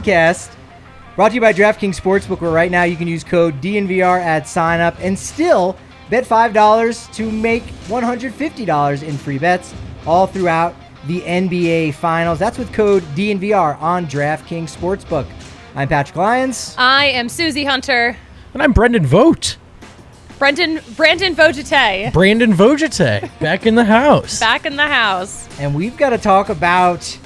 podcast. Brought to you by DraftKings Sportsbook, where right now you can use code DNVR at sign up and still bet $5 to make $150 in free bets all throughout the NBA Finals. That's with code DNVR on DraftKings Sportsbook. I'm Patrick Lyons. I am Suzie Hunter. And I'm Brendan Vogt. Brandon Vogtate. Brendan Vogt, back in the house. Back in the house. And we've got to talk about,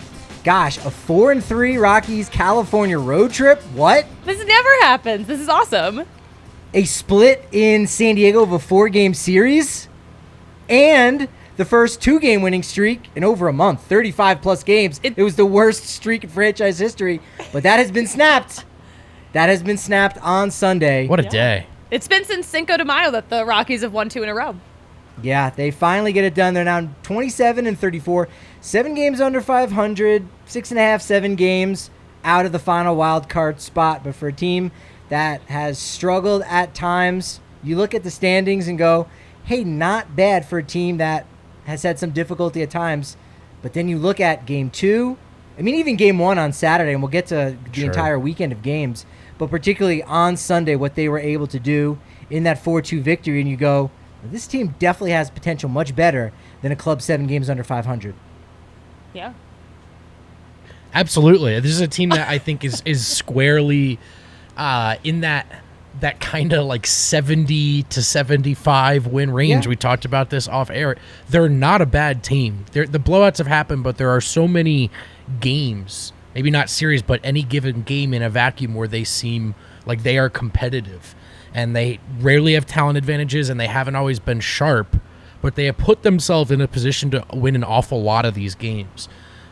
a 4-3 Rockies California road trip. What? This never happens. This is awesome. A split in San Diego of a 4-game series. And the first 2-game winning streak in over a month, 35-plus games. It was the worst streak in franchise history, but that has been snapped. That has been snapped on Sunday. What a day. It's been since Cinco de Mayo that the Rockies have won 2 in a row. Yeah, they finally get it done. They're now 27-34, 7 games under 500, 6.5, 7 games out of the final wild card spot. But for a team that has struggled at times, you look at the standings and go, hey, not bad for a team that has had some difficulty at times. But then you look at game 2, even game 1 on Saturday, and we'll get to the entire weekend of games, but particularly on Sunday, what they were able to do in that 4-2 victory, and you go, this team definitely has potential much better than a club 7 games under 500. Yeah. Absolutely. This is a team that I think is squarely in that kind of like 70 to 75 win range. Yeah. We talked about this off air. They're not a bad team. The blowouts have happened, but there are so many games, maybe not series, but any given game in a vacuum where they seem like they are competitive. And they rarely have talent advantages, and they haven't always been sharp, but they have put themselves in a position to win an awful lot of these games.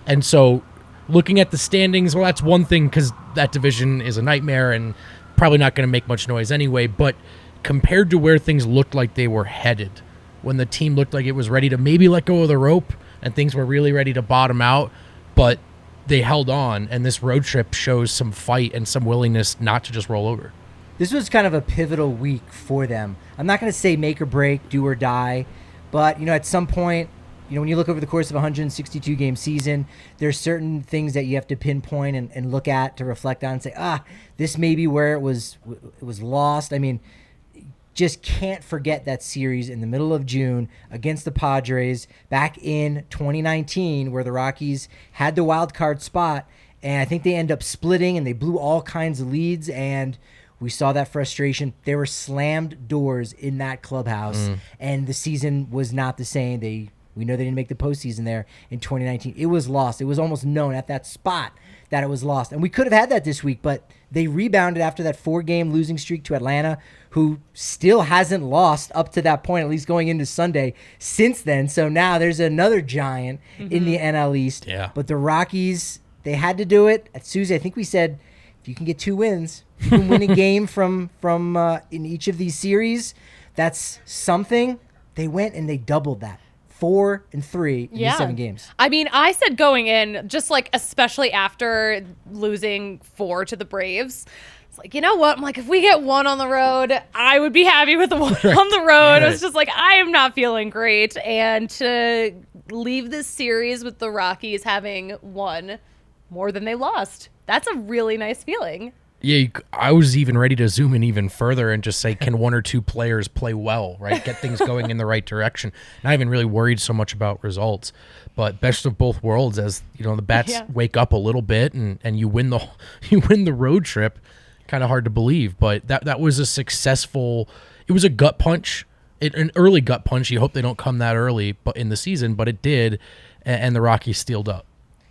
And so looking at the standings, well, that's one thing because that division is a nightmare and probably not going to make much noise anyway. But compared to where things looked like they were headed, when the team looked like it was ready to maybe let go of the rope and things were really ready to bottom out, but they held on, and this road trip shows some fight and some willingness not to just roll over. This was kind of a pivotal week for them. I'm not going to say make or break, do or die, but at some point, when you look over the course of a 162-game season, there's certain things that you have to pinpoint and look at to reflect on and say, this may be where it was lost. Just can't forget that series in the middle of June against the Padres back in 2019, where the Rockies had the wild card spot, and I think they end up splitting and they blew all kinds of leads, and we saw that frustration. There were slammed doors in that clubhouse, and the season was not the same. We know they didn't make the postseason there in 2019. It was lost. It was almost known at that spot that it was lost. And we could have had that this week, but they rebounded after that 4-game losing streak to Atlanta, who still hasn't lost up to that point, at least going into Sunday, since then. So now there's another giant in the NL East. Yeah. But the Rockies, they had to do it. At Suzie, I think we said, if you can get 2 wins, you can win a game from in each of these series. That's something. They went and they doubled that. 4-3 in these 7 games. I said going in, just like especially after losing 4 to the Braves, it's like, you know what? I'm like, if we get 1 on the road, I would be happy with the 1 on the road. Right. It was just like, I am not feeling great. And to leave this series with the Rockies having won more than they lost, that's a really nice feeling. Yeah, I was even ready to zoom in even further and just say, can 1 or 2 players play well, right? Get things going in the right direction. Not even really worried so much about results, but best of both worlds, as the bats wake up a little bit and you win the road trip. Kind of hard to believe, but that was a successful. It was a gut punch, an early gut punch. You hope they don't come that early, but in the season, but it did, and the Rockies steeled up.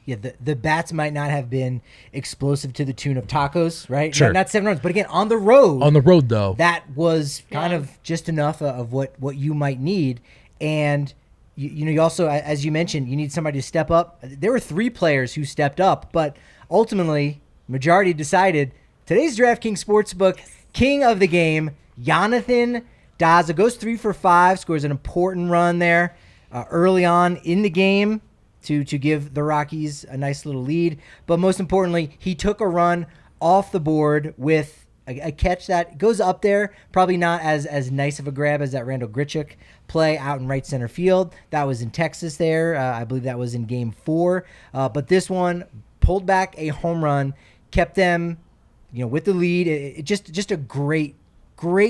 Yeah, the bats might not have been explosive to the tune of tacos, right? Sure. Not 7 runs, but again, on the road. On the road, though. That was kind of just enough of what you might need. And, you also, as you mentioned, you need somebody to step up. There were 3 players who stepped up, but ultimately, majority decided today's DraftKings Sportsbook king of the game, Yonathan Daza, goes 3 for 5, scores an important run there early on in the game to give the Rockies a nice little lead. But most importantly, he took a run off the board with a catch that goes up there. Probably not as nice of a grab as that Randall Grichuk play out in right center field. That was in Texas there. I believe that was in game 4. But this one pulled back a home run, kept them, with the lead. It just a great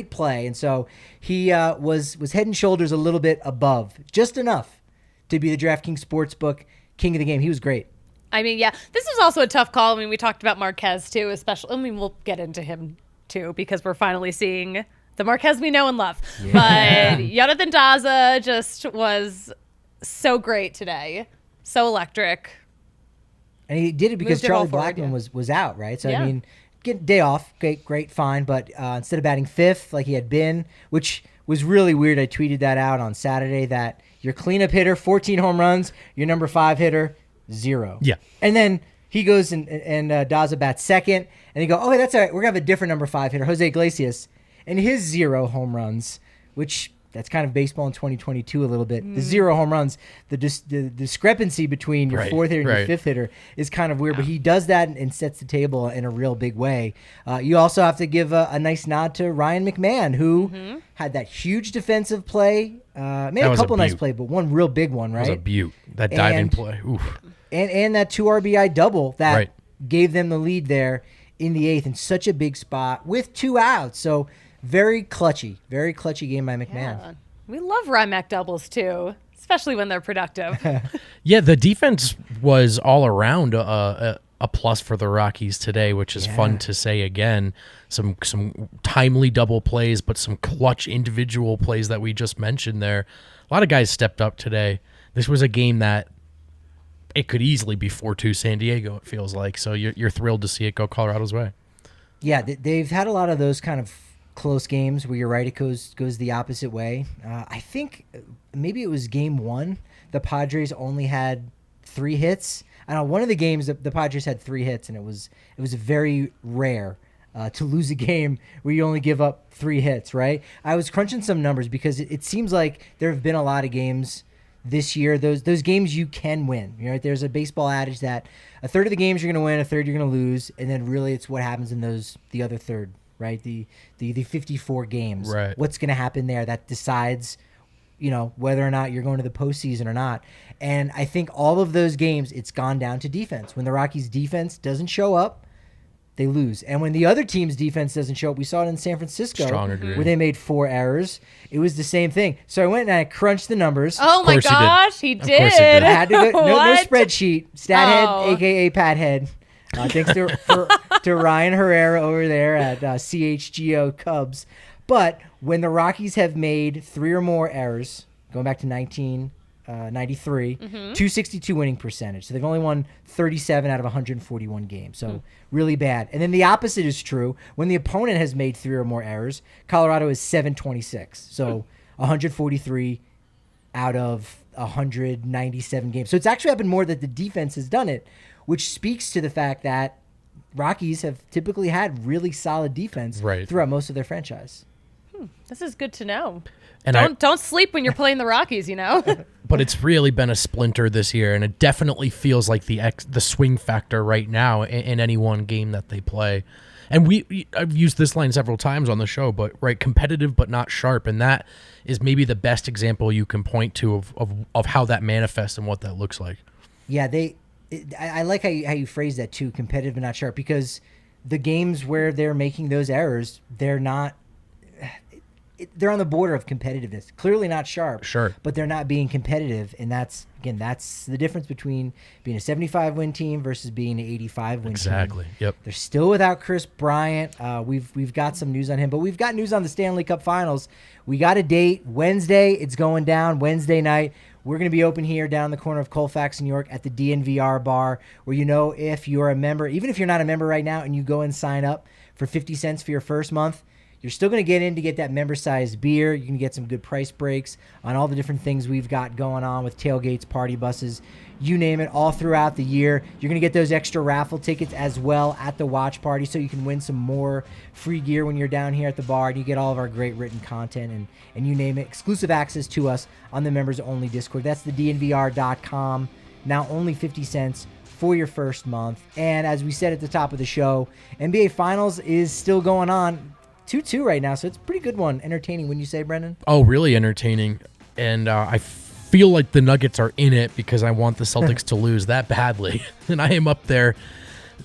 play. And so he was head and shoulders a little bit above, just enough to be the DraftKings Sportsbook king of the game. He was great. I mean, yeah, this was also a tough call. I mean, we talked about Marquez too, especially. I mean, we'll get into him too because we're finally seeing the Marquez we know and love. Yeah. But Yonathan Daza just was so great today, so electric. And he did it because Charlie Blackmon was out, right? So, I mean, get day off, great, fine. But instead of batting fifth like he had been, which was really weird, I tweeted that out on Saturday, that your cleanup hitter, 14 home runs, your number 5 hitter, 0. Yeah. And then he goes and Daza bats second, and they go, okay, that's all right. We're going to have a different number 5 hitter, Jose Iglesias, and his 0 home runs, which that's kind of baseball in 2022 a little bit. The 0 home runs, the discrepancy between your 4th hitter and your 5th hitter is kind of weird, but he does that and sets the table in a real big way. You also have to give a nice nod to Ryan McMahon, who had that huge defensive play. Made a couple nice plays, but one real big one, right? That was a beaut. That diving play. Oof. And that 2 RBI double that gave them the lead there in the 8th in such a big spot with 2 outs. So very clutchy game by McMahon. Yeah. We love Rymac doubles too, especially when they're productive. Yeah, the defense was all around a plus for the Rockies today, which is fun to say again. Some timely double plays, but some clutch individual plays that we just mentioned there. A lot of guys stepped up today. This was a game that it could easily be 4-2 San Diego, it feels like. So you're thrilled to see it go Colorado's way. Yeah, they've had a lot of those kind of close games where you're right, it goes the opposite way. I think maybe it was game 1. The Padres only had 3 hits. I know one of the games the Padres had 3 hits, and it was very rare to lose a game where you only give up 3 hits, right? I was crunching some numbers because it seems like there have been a lot of games this year, those games you can win. Right? There's a baseball adage that a third of the games you're going to win, a third you're going to lose, and then really it's what happens in the other third, right? The 54 games. Right. What's going to happen there that decides, whether or not you're going to the postseason or not. And I think all of those games, it's gone down to defense. When the Rockies' defense doesn't show up, they lose. And when the other team's defense doesn't show up, we saw it in San Francisco where they made 4 errors. It was the same thing. So I went and I crunched the numbers. Oh my gosh, he did. I had to go, no spreadsheet. Stathead, a.k.a. Pathead. Thanks to Ryan Herrera over there at CHGO Cubs. But when the Rockies have made 3 or more errors, going back to 1993, 262 winning percentage. So they've only won 37 out of 141 games. So really bad. And then the opposite is true. When the opponent has made 3 or more errors, Colorado is 726. So 143 out of 197 games. So it's actually happened more that the defense has done it, which speaks to the fact that Rockies have typically had really solid defense throughout most of their franchise. This is good to know. And don't sleep when you're playing the Rockies, But it's really been a splinter this year, and it definitely feels like the swing factor right now in any one game that they play. And I've used this line several times on the show, but competitive but not sharp, and that is maybe the best example you can point to of how that manifests and what that looks like. Yeah, I like how you phrase that too, competitive but not sharp, because the games where they're making those errors, they're on the border of competitiveness. Clearly not sharp, but they're not being competitive, and that's the difference between being a 75-win team versus being an 85-win team. Exactly. Yep. They're still without Chris Bryant. We've got some news on him, but we've got news on the Stanley Cup Finals. We got a date Wednesday. It's going down Wednesday night. We're going to be open here down the corner of Colfax, New York at the DNVR bar, where if you're a member, even if you're not a member right now and you go and sign up for 50 cents for your first month, you're still going to get in to get that member-sized beer. You can get some good price breaks on all the different things we've got going on with tailgates, party buses, you name it, all throughout the year. You're going to get those extra raffle tickets as well at the watch party, so you can win some more free gear when you're down here at the bar, and you get all of our great written content and you name it. Exclusive access to us on the members-only Discord. That's the DNVR.com. Now only 50 cents for your first month. And as we said at the top of the show, NBA Finals is still going on. 2-2 right now, so it's a pretty good one. Entertaining, wouldn't you say, Brendan? Oh, really entertaining. And I feel like the Nuggets are in it because I want the Celtics to lose that badly. And I am up there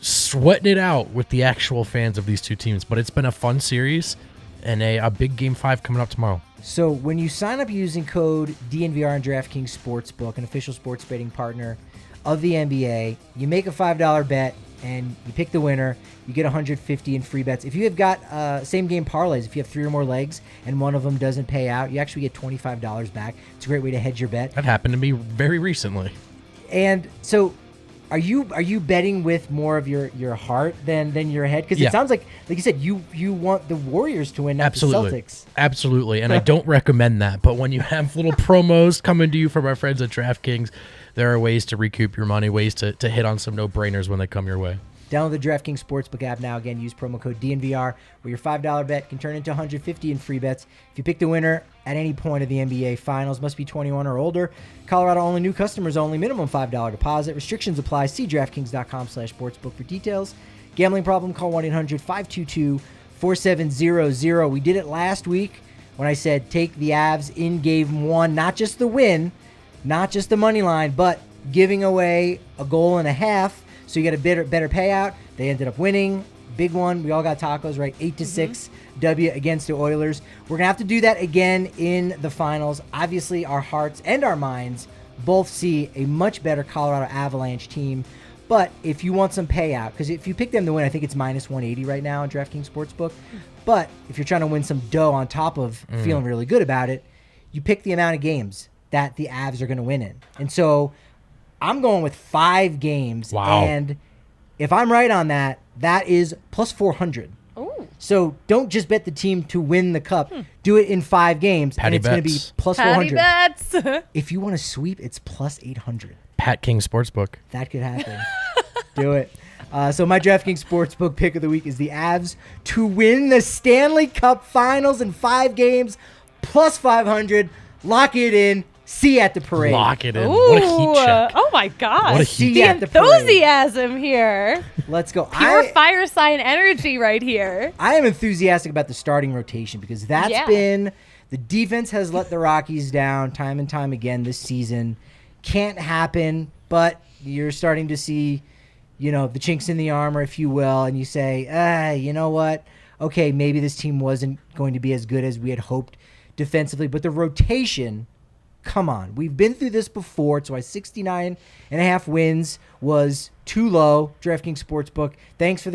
sweating it out with the actual fans of these two teams. But it's been a fun series and a big Game 5 coming up tomorrow. So when you sign up using code DNVR on DraftKings Sportsbook, an official sports betting partner of the NBA, you make a $5 bet and you pick the winner, you get $150 in free bets. If you have got same game parlays, if you have 3 or more legs and one of them doesn't pay out, you actually get $25 back. It's a great way to hedge your bet. That happened to me very recently. And so are you betting with more of your heart than your head? Because Yeah. it sounds like you said, you want the Warriors to win, not the Celtics. Absolutely. And I don't recommend that. But when you have little promos coming to you from our friends at DraftKings, there are ways to recoup your money, ways to hit on some no-brainers when they come your way. Download the DraftKings Sportsbook app now. Again, use promo code DNVR, where your $5 bet can turn into $150 in free bets. If you pick the winner at any point of the NBA Finals, must be 21 or older. Colorado only, new customers only, minimum $5 deposit. Restrictions apply. See DraftKings.com/sportsbook for details. Gambling problem? Call 1-800-522-4700. We did it last week when I said take the Avs in Game 1, not just the win, not just the money line, but giving away a goal and a half. So you get a better payout. They ended up winning. Big one. We all got tacos, right? 8-6 W against the Oilers. We're going to have to do that again in the finals. Obviously, our hearts and our minds both see a much better Colorado Avalanche team. But if you want some payout, because if you pick them to win, I think it's minus 180 right now on DraftKings Sportsbook. But if you're trying to win some dough on top of feeling really good about it, you pick the amount of games that the Avs are going to win in. And so I'm going with 5 games. Wow. And if I'm right on that, that is plus 400. Ooh. So don't just bet the team to win the cup. Do it in 5 games, Patty and it's going to be bets. plus Patty 400. bets. If you want to sweep, it's plus 800. Pat King Sportsbook. That could happen. Do it. So my DraftKings Sportsbook pick of the week is the Avs to win the Stanley Cup Finals in 5 games, plus 500. Lock it in. See you at the parade. Lock it in. Ooh. What a heat check. Oh my gosh. What a See heat you The at the parade. enthusiasm here. Let's go. Pure fire sign energy right here. I am enthusiastic about the starting rotation because that's been the defense has let the Rockies down time and time again this season. Can't happen, but you're starting to see, the chinks in the armor, if you will, and you say, you know what? Okay, maybe this team wasn't going to be as good as we had hoped defensively, but the rotation, come on. We've been through this before. It's why 69.5 wins was too low. DraftKings Sportsbook. Thanks for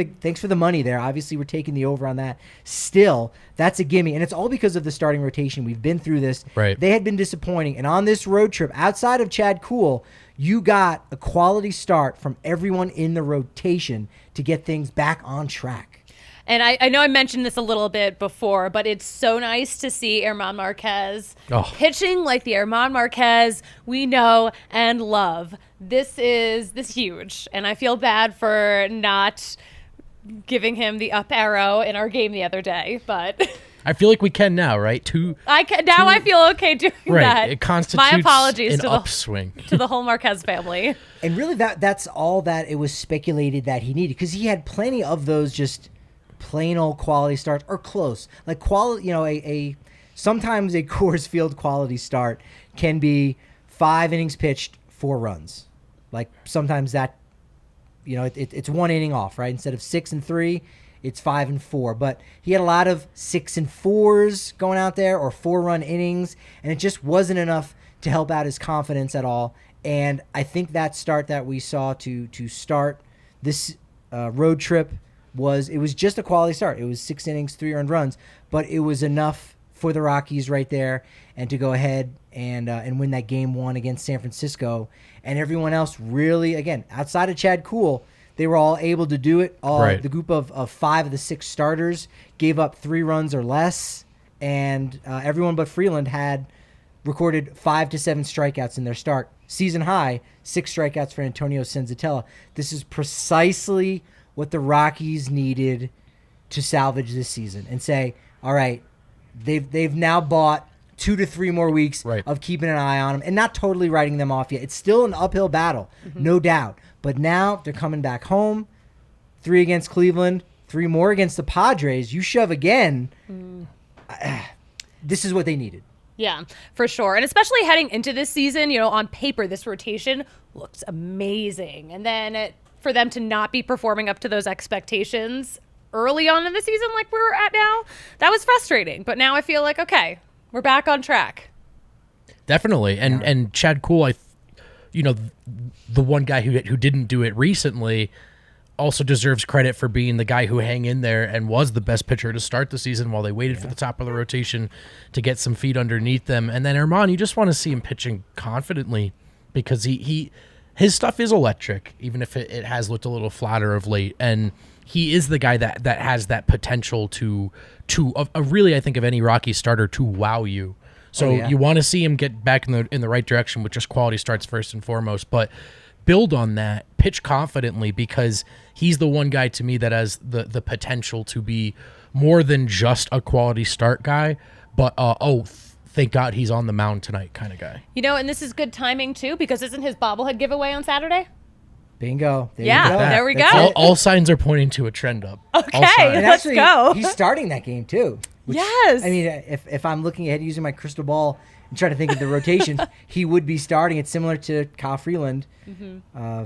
the money there. Obviously, we're taking the over on that. Still, that's a gimme. And it's all because of the starting rotation. We've been through this. Right. They had been disappointing. And on this road trip, outside of Chad Kuhl, you got a quality start from everyone in the rotation to get things back on track. And I know I mentioned this a little bit before, but it's so nice to see Germán Marquez pitching like the Germán Marquez we know and love. This is huge, and I feel bad for not giving him the up arrow in our game the other day, but I feel like we can now, right? I feel okay doing that. It constitutes my apologies an to upswing. to the whole Marquez family. And really, that's all that it was speculated that he needed, because he had plenty of those just plain old quality starts or close, like quality. Sometimes a Coors Field quality start can be 5 innings pitched, 4 runs. Like sometimes that, it's 1 inning off, right? Instead of 6 and 3, it's 5 and 4. But he had a lot of 6 and 4s going out there, or 4-run innings, and it just wasn't enough to help out his confidence at all. And I think that start that we saw to start this road trip it was just a quality start. It was 6 innings, 3 earned runs, but it was enough for the Rockies right there and to go ahead and win that Game 1 against San Francisco. And everyone else really, again, outside of Chad Kuhl, they were all able to do it. Right. The group of 5 of the 6 starters gave up 3 runs or less, and everyone but Freeland had recorded 5 to 7 strikeouts in their start. Season high, 6 strikeouts for Antonio Senzatella. This is precisely what the Rockies needed to salvage this season and say, all right, they've now bought 2 to 3 more weeks of keeping an eye on them and not totally writing them off yet. It's still an uphill battle, no doubt. But now they're coming back home. 3 against Cleveland, 3 more against the Padres. You shove again. This is what they needed. Yeah, for sure. And especially heading into this season, on paper, this rotation looks amazing. And then for them to not be performing up to those expectations early on in the season like we're at now, that was frustrating. But now I feel like, okay, we're back on track. Definitely. And Chad Kuhl, the one guy who didn't do it recently, also deserves credit for being the guy who hang in there and was the best pitcher to start the season while they waited for the top of the rotation to get some feet underneath them. And then Germán, you just want to see him pitching confidently because his stuff is electric, even if it has looked a little flatter of late. And he is the guy that has that potential to really, I think, of any Rocky starter to wow you. So you want to see him get back in the right direction with just quality starts first and foremost. But build on that, pitch confidently, because he's the one guy to me that has the potential to be more than just a quality start guy, but thank God he's on the mound tonight kind of guy. And this is good timing too, because isn't his bobblehead giveaway on Saturday? Bingo. There Yeah, you go. there we go. All signs are pointing to a trend up. Okay, And let's actually, go. he's starting that game too. Yes. I mean, if I'm looking ahead using my crystal ball and trying to think of the rotations, he would be starting. It's similar to Kyle Freeland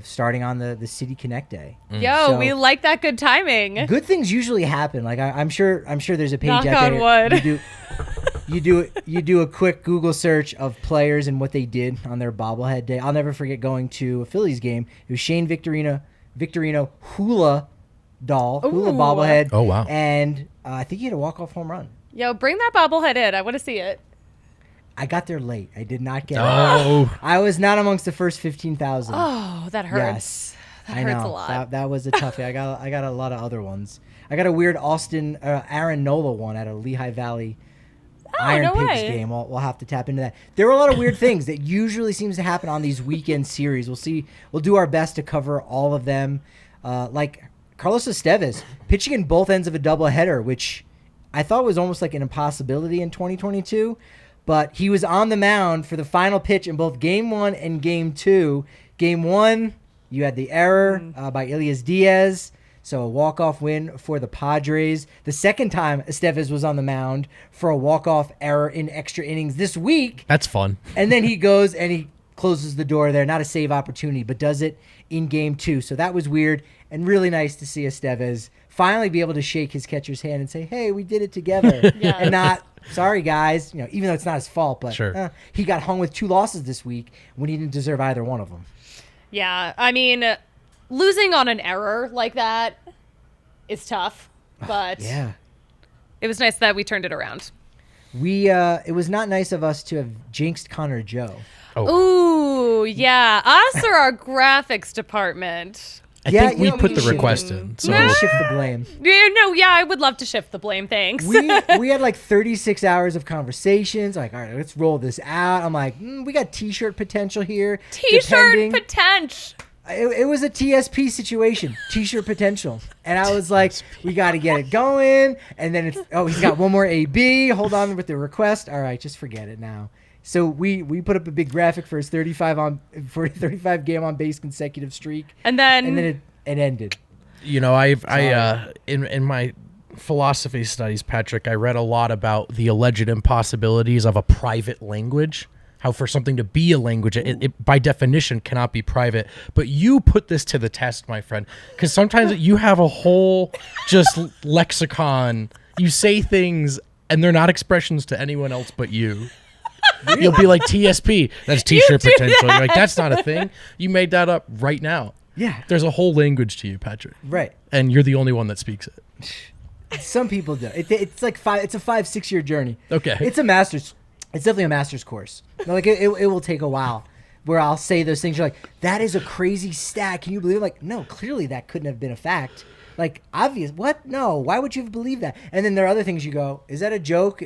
starting on the City Connect Day. Yo, we like that good timing. Good things usually happen. Like I'm sure there's a page Knock out on there. wood. You do a quick Google search of players and what they did on their bobblehead day. I'll never forget going to a Phillies game. It was Shane Victorino hula bobblehead. Oh, wow. And I think he had a walk-off home run. Yo, bring that bobblehead in. I want to see it. I got there late. I did not get it. Oh, I was not amongst the first 15,000. Oh, that hurts. Yes. That I hurts know. a lot. That was a toughie. I got a lot of other ones. I got a weird Aaron Nola one at a Lehigh Valley Iron no Pigs way. game. We'll have to tap into that. There were a lot of weird things that usually seems to happen on these weekend series. We'll see. We'll do our best to cover all of them. Like Carlos Esteves pitching in both ends of a doubleheader, which I thought was almost like an impossibility in 2022. But he was on the mound for the final pitch in both Game 1 and Game 2. Game 1, you had the error by Elias Diaz, so a walk-off win for the Padres. The second time Esteves was on the mound for a walk-off error in extra innings this week. that's fun. And then he goes and he closes the door there. Not a save opportunity, but does it in Game 2. So that was weird and really nice to see Esteves finally be able to shake his catcher's hand and say, hey, we did it together. Yes. And not, sorry, guys, even though it's not his fault, but Sure. He got hung with 2 losses this week when he didn't deserve either one of them. Yeah, I mean, losing on an error like that is tough, but Yeah. it was nice that we turned it around. It was not nice of us to have jinxed Connor Joe. Ooh, yeah, us or our graphics department? I Yeah, think we put the should- request in. So We shift the blame. Yeah, I would love to shift the blame, thanks. We had like 36 hours of conversations. Like, all right, let's roll this out. I'm like, we got T-shirt potential here. T-shirt depending. potential. It was a TSP situation, T-shirt potential. And I was like, we got to get it going. And then he's got one more AB. Hold on with the request. All right, just forget it now. So we put up a big graphic for his 35 game on base consecutive streak. And then it ended. In my philosophy studies, Patrick, I read a lot about the alleged impossibilities of a private language. How for something to be a language, it by definition cannot be private. But you put this to the test, my friend, because sometimes you have a whole just lexicon. You say things and they're not expressions to anyone else but you. You'll be like TSP. That's T-shirt do potential. You're like, that's not a thing. You made that up right now. Yeah. There's a whole language to you, Patrick. Right. And you're the only one that speaks it. Some people do. It's like it's a 5-6 year journey. Okay. It's definitely a master's course. Like it will take a while where I'll say those things. You're like, that is a crazy stat. Can you believe it? Like, no, clearly that couldn't have been a fact. Like, obvious. What? No. Why would you have believed that? And then there are other things you go, is that a joke?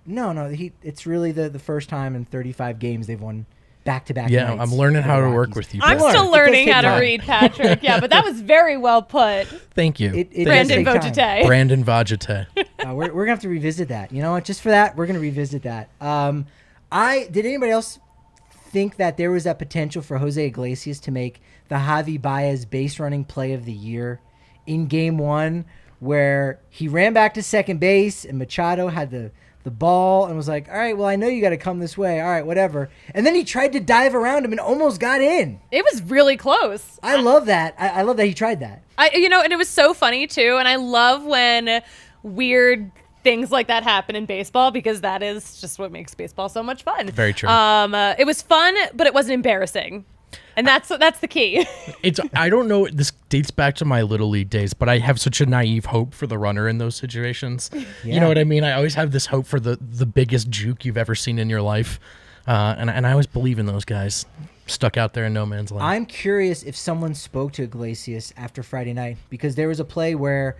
No. It's really the first time in 35 games they've won back-to-back Yeah, nights I'm learning for how the to work Rockies. with you. I'm Patrick. still It learning does how take to time. read, Patrick. Yeah, but that was very well put. Thank you. It does Brandon take time. Vogt. Brandon Vajate. We're gonna have to revisit that. You know what? Just for that, we're gonna revisit that. Did anybody else think that there was that potential for Jose Iglesias to make the Javi Baez base running play of the year in Game 1, where he ran back to second base and Machado had the the ball and was like, all right, well, I know you got to come this way. All right, whatever. And then he tried to dive around him and almost got in. It was really close. I love that. I love that he tried that. And it was so funny too. And I love when weird things like that happen in baseball, because that is just what makes baseball so much fun. Very true. It was fun, but it wasn't embarrassing. And that's the key. I don't know. This dates back to my Little League days, but I have such a naive hope for the runner in those situations. Yeah. You know what I mean? I always have this hope for the biggest juke you've ever seen in your life. And I always believe in those guys stuck out there in no man's land. I'm curious if someone spoke to Iglesias after Friday night, because there was a play where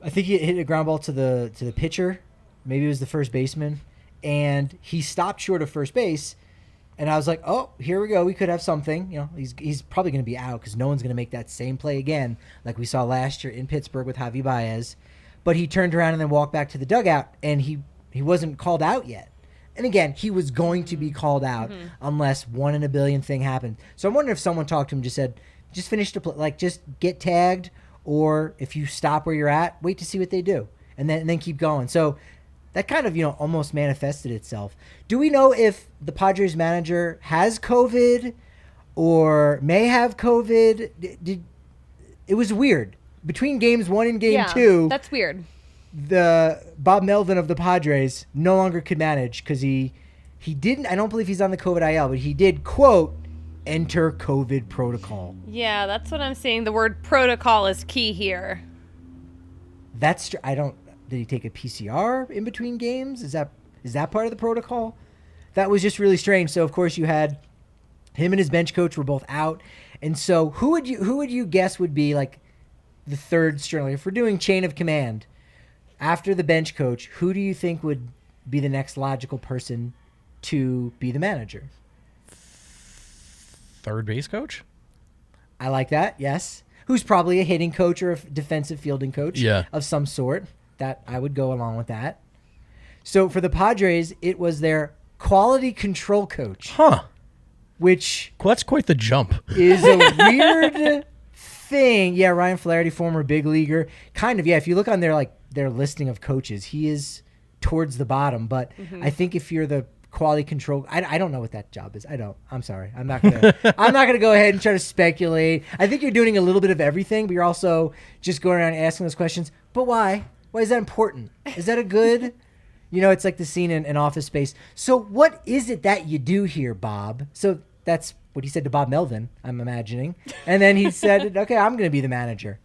I think he hit a ground ball to the pitcher. Maybe it was the first baseman. And he stopped short of first base. And I was like, oh, here we go. We could have something. You know, he's probably going to be out because no one's going to make that same play again like we saw last year in Pittsburgh with Javi Baez. But he turned around and then walked back to the dugout, and he wasn't called out yet. And again, he was going to be called out unless 1 in a billion thing happened. So I'm wondering if someone talked to him, just said, just finish the play, like just get tagged, or if you stop where you're at, wait to see what they do, and then keep going. So that kind of, almost manifested itself. Do we know if the Padres manager has COVID or may have COVID? It was weird. Between games 1 and game 2, that's weird. The Bob Melvin of the Padres no longer could manage because he didn't, I don't believe he's on the COVID IL, but he did, quote, enter COVID protocol. Yeah, that's what I'm saying. The word protocol is key here. Did he take a PCR in between games? Is that part of the protocol? That was just really strange. So of course you had him and his bench coach were both out, and so who would you guess would be like the third string? Like if we're doing chain of command, after the bench coach, who do you think would be the next logical person to be the manager? Third base coach? I like that. Yes, who's probably a hitting coach or a defensive fielding coach of some sort. That I would go along with that. So for the Padres, it was their quality control coach. Huh. Which that's quite the jump. Is a weird thing. Yeah, Ryan Flaherty, former big leaguer. Kind of, yeah. If you look on their listing of coaches, he is towards the bottom. But I think if you're the quality control, I don't know what that job is. I'm sorry. I'm not gonna go ahead and try to speculate. I think you're doing a little bit of everything, but you're also just going around asking those questions. But why? Why is that important? Is that a good? It's like the scene in Office Space. So what is it that you do here, Bob? So that's what he said to Bob Melvin, I'm imagining. And then he said, okay, I'm going to be the manager.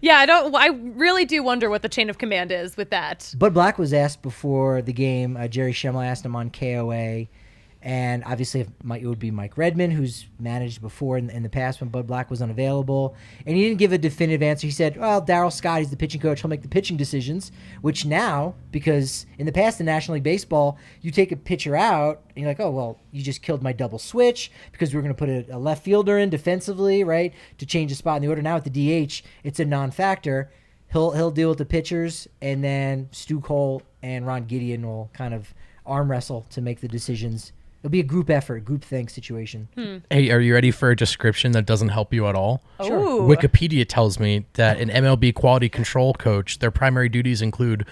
Yeah, I really do wonder what the chain of command is with that. Bud Black was asked before the game. Jerry Schemmel asked him on KOA. And obviously, it would be Mike Redmond, who's managed before in the past when Bud Black was unavailable. And he didn't give a definitive answer. He said, well, Darryl Scott, he's the pitching coach. He'll make the pitching decisions, which now, because in the past in National League Baseball, you take a pitcher out, and you're like, oh, well, you just killed my double switch because we were going to put a left fielder in defensively, right, to change the spot in the order. Now with the DH, it's a non-factor. He'll deal with the pitchers, and then Stu Cole and Ron Gideon will kind of arm wrestle to make the decisions. It'll be a group effort, group thing situation. Hey, are you ready for a description that doesn't help you at all? Sure. Wikipedia tells me that an MLB quality control coach, their primary duties include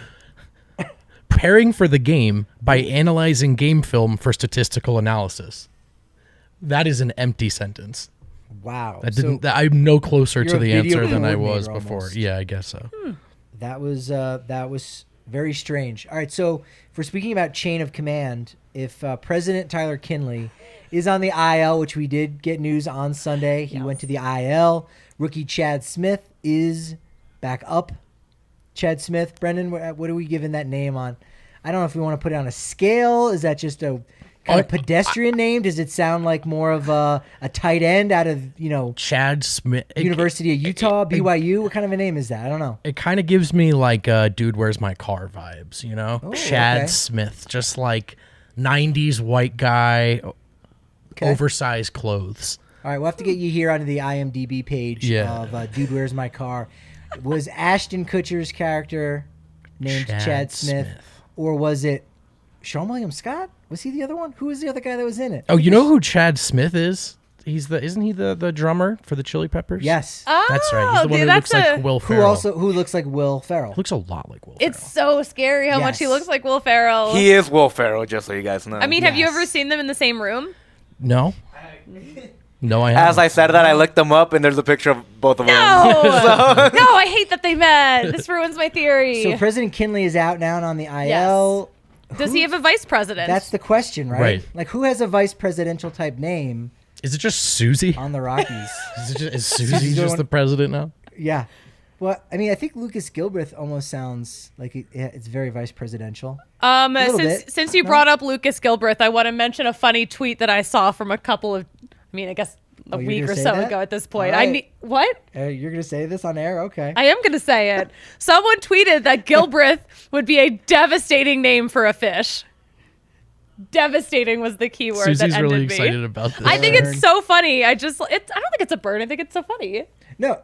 preparing for the game by analyzing game film for statistical analysis. That is an empty sentence. Wow. I'm no closer to the answer than I was almost. before. Yeah, I guess so. That was very strange. All right, so if we're speaking about chain of command, if President Tyler Kinley is on the IL, which we did get news on Sunday, he went to the IL. Rookie Chad Smith is back up. Chad Smith, Brendan, what are we giving that name on? I don't know if we want to put it on a scale. Is that just a kind of pedestrian name? Does it sound like more of a tight end out of, Chad Smith, University of Utah, BYU? What kind of a name is that? I don't know. It kind of gives me like Dude, Where's My Car vibes, Oh, Chad Smith, just like 90s white guy, oversized clothes. All right, we'll have to get you here onto the IMDb page of Dude, Where's My Car. Was Ashton Kutcher's character named Chad Smith, or was it Sean William Scott? Was he the other one? Who was the other guy that was in it? Oh, you know who Chad Smith is? isn't he the drummer for the Chili Peppers? Yes. That's right. He's the one who looks like Will Ferrell. Who looks like Will Ferrell. Looks a lot like Will Ferrell. It's so scary how much he looks like Will Ferrell. He is Will Ferrell, just so you guys know. I mean, have you ever seen them in the same room? No. No, I haven't. As I said that, I looked them up, and there's a picture of both of them. No! No, I hate that they met. This ruins my theory. So President Kinley is out now and on the IL. Yes. Does he have a vice president? That's the question, right? Right. Like, who has a vice presidential type name Is it just Suzie? on the Rockies? Is Suzie just the president now? Yeah. Well, I mean, I think Lucas Gilbreth almost sounds like it's very vice presidential. Since you brought up Lucas Gilbreth, I want to mention a funny tweet that I saw from a couple of, I guess a week or so ago at this point. Right. What? You're going to say this on air? Okay. I am going to say it. Someone tweeted that Gilbreth would be a devastating name for a fish. Devastating was the key word Susie's that ended really me. excited about this. I think it's so funny. I don't think it's a bird. I think it's so funny. No,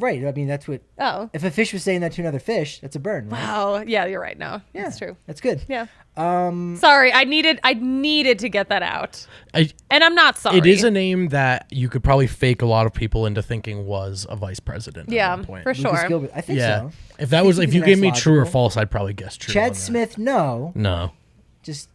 right. I mean, that's what. Oh. If a fish was saying that to another fish, that's a burn. Right? Wow. Yeah, you're right. No, Yeah, that's true. That's good. Yeah. Sorry, I needed to get that out. I- And I'm not sorry. It is a name that you could probably fake a lot of people into thinking was a vice president. Yeah, at one point. for Lucas sure. Gilbert, I think Yeah. so. If you gave me true or false, I'd probably guess true. on Chad that. Smith, no. No. Just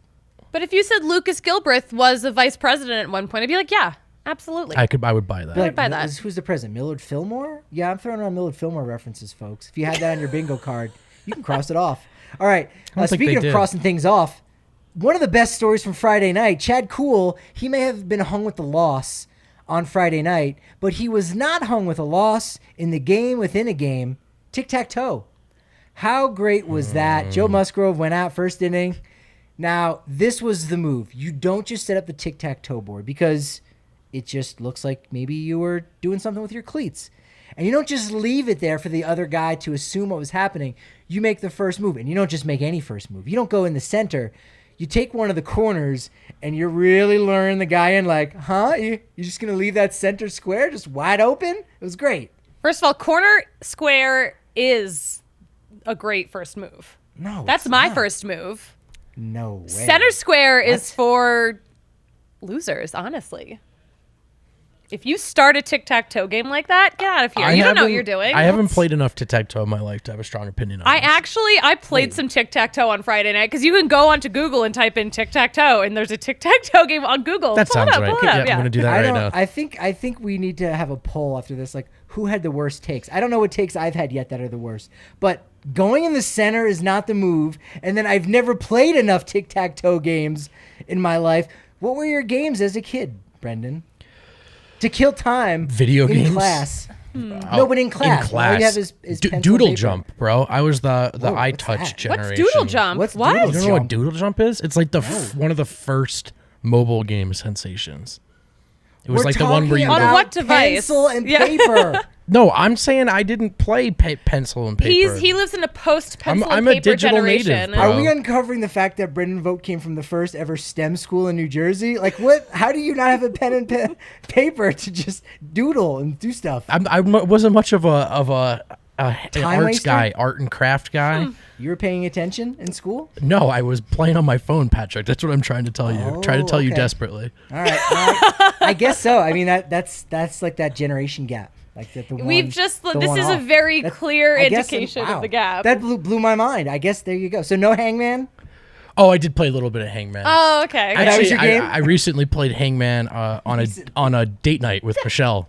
But if you said Lucas Gilbreth was a vice president at one point, I'd be like, yeah, absolutely. I would buy that. be like, buy that. Who's the president? Millard Fillmore? Yeah, I'm throwing around Millard Fillmore references, folks. If you had that on your bingo card, you can cross it off. All right. don't think Speaking they of did. crossing things off, one of the best stories from Friday night, Chad Kuhl, he may have been hung with the loss on Friday night, but he was not hung with a loss in the game within a game, tic-tac-toe. How great was that? Joe Musgrave went out first inning. Now, this was the move. You don't just set up the tic-tac-toe board because it just looks like maybe you were doing something with your cleats. And you don't just leave it there for the other guy to assume what was happening. You make the first move, and you don't just make any first move. You don't go in the center. You take one of the corners, and you're really luring the guy in like, huh? You're just going to leave that center square just wide open? It was great. First of all, corner square is a great first move. No, That's it's my not. first move. No way. Center square is for losers, honestly. If you start a tic-tac-toe game like that, get out of here. You don't know what you're doing. I haven't played enough tic-tac-toe in my life to have a strong opinion on this. I played some tic-tac-toe on Friday night because you can go onto Google and type in tic-tac-toe, and there's a tic-tac-toe game on Google. That Pull it sounds up, right. pull it up, I'm going to do that right now. I think we need to have a poll after this. Like, who had the worst takes? I don't know what takes I've had yet that are the worst. But going in the center is not the move. And then I've never played enough tic-tac-toe games in my life. What were your games as a kid, Brendan? To kill time. Video in games? class. No, but in class. In class. All you have is pencil and Doodle paper. jump, bro. I was the Whoa, eye what's touch that? generation. What's Doodle Jump? What's what? Doodle You don't know what Jump? Doodle Jump is? It's like one of the first mobile game sensations. It was We're like the one where you talking On about what device? Pencil and Yeah. paper. No, I'm saying I didn't play pencil and paper. He lives in a post-pencil I'm and a paper digital generation. native, bro. Are we uncovering the fact that Brendan Vogt came from the first ever STEM school in New Jersey? Like, what? How do you not have a pen and paper to just doodle and do stuff? I wasn't much of an Time arts waster? guy, art and craft guy. You were paying attention in school? No, I was playing on my phone, Patrick. That's what I'm trying to tell you. Trying to tell you okay. desperately. All right. I guess so. I mean, that's like that generation gap. Like that. We've just this is a very clear indication of the gap. That blew my mind. I guess there you go. So no Hangman. Oh, I did play a little bit of Hangman. Oh, okay. that was Actually, your game? I recently played Hangman on a date night with Michelle.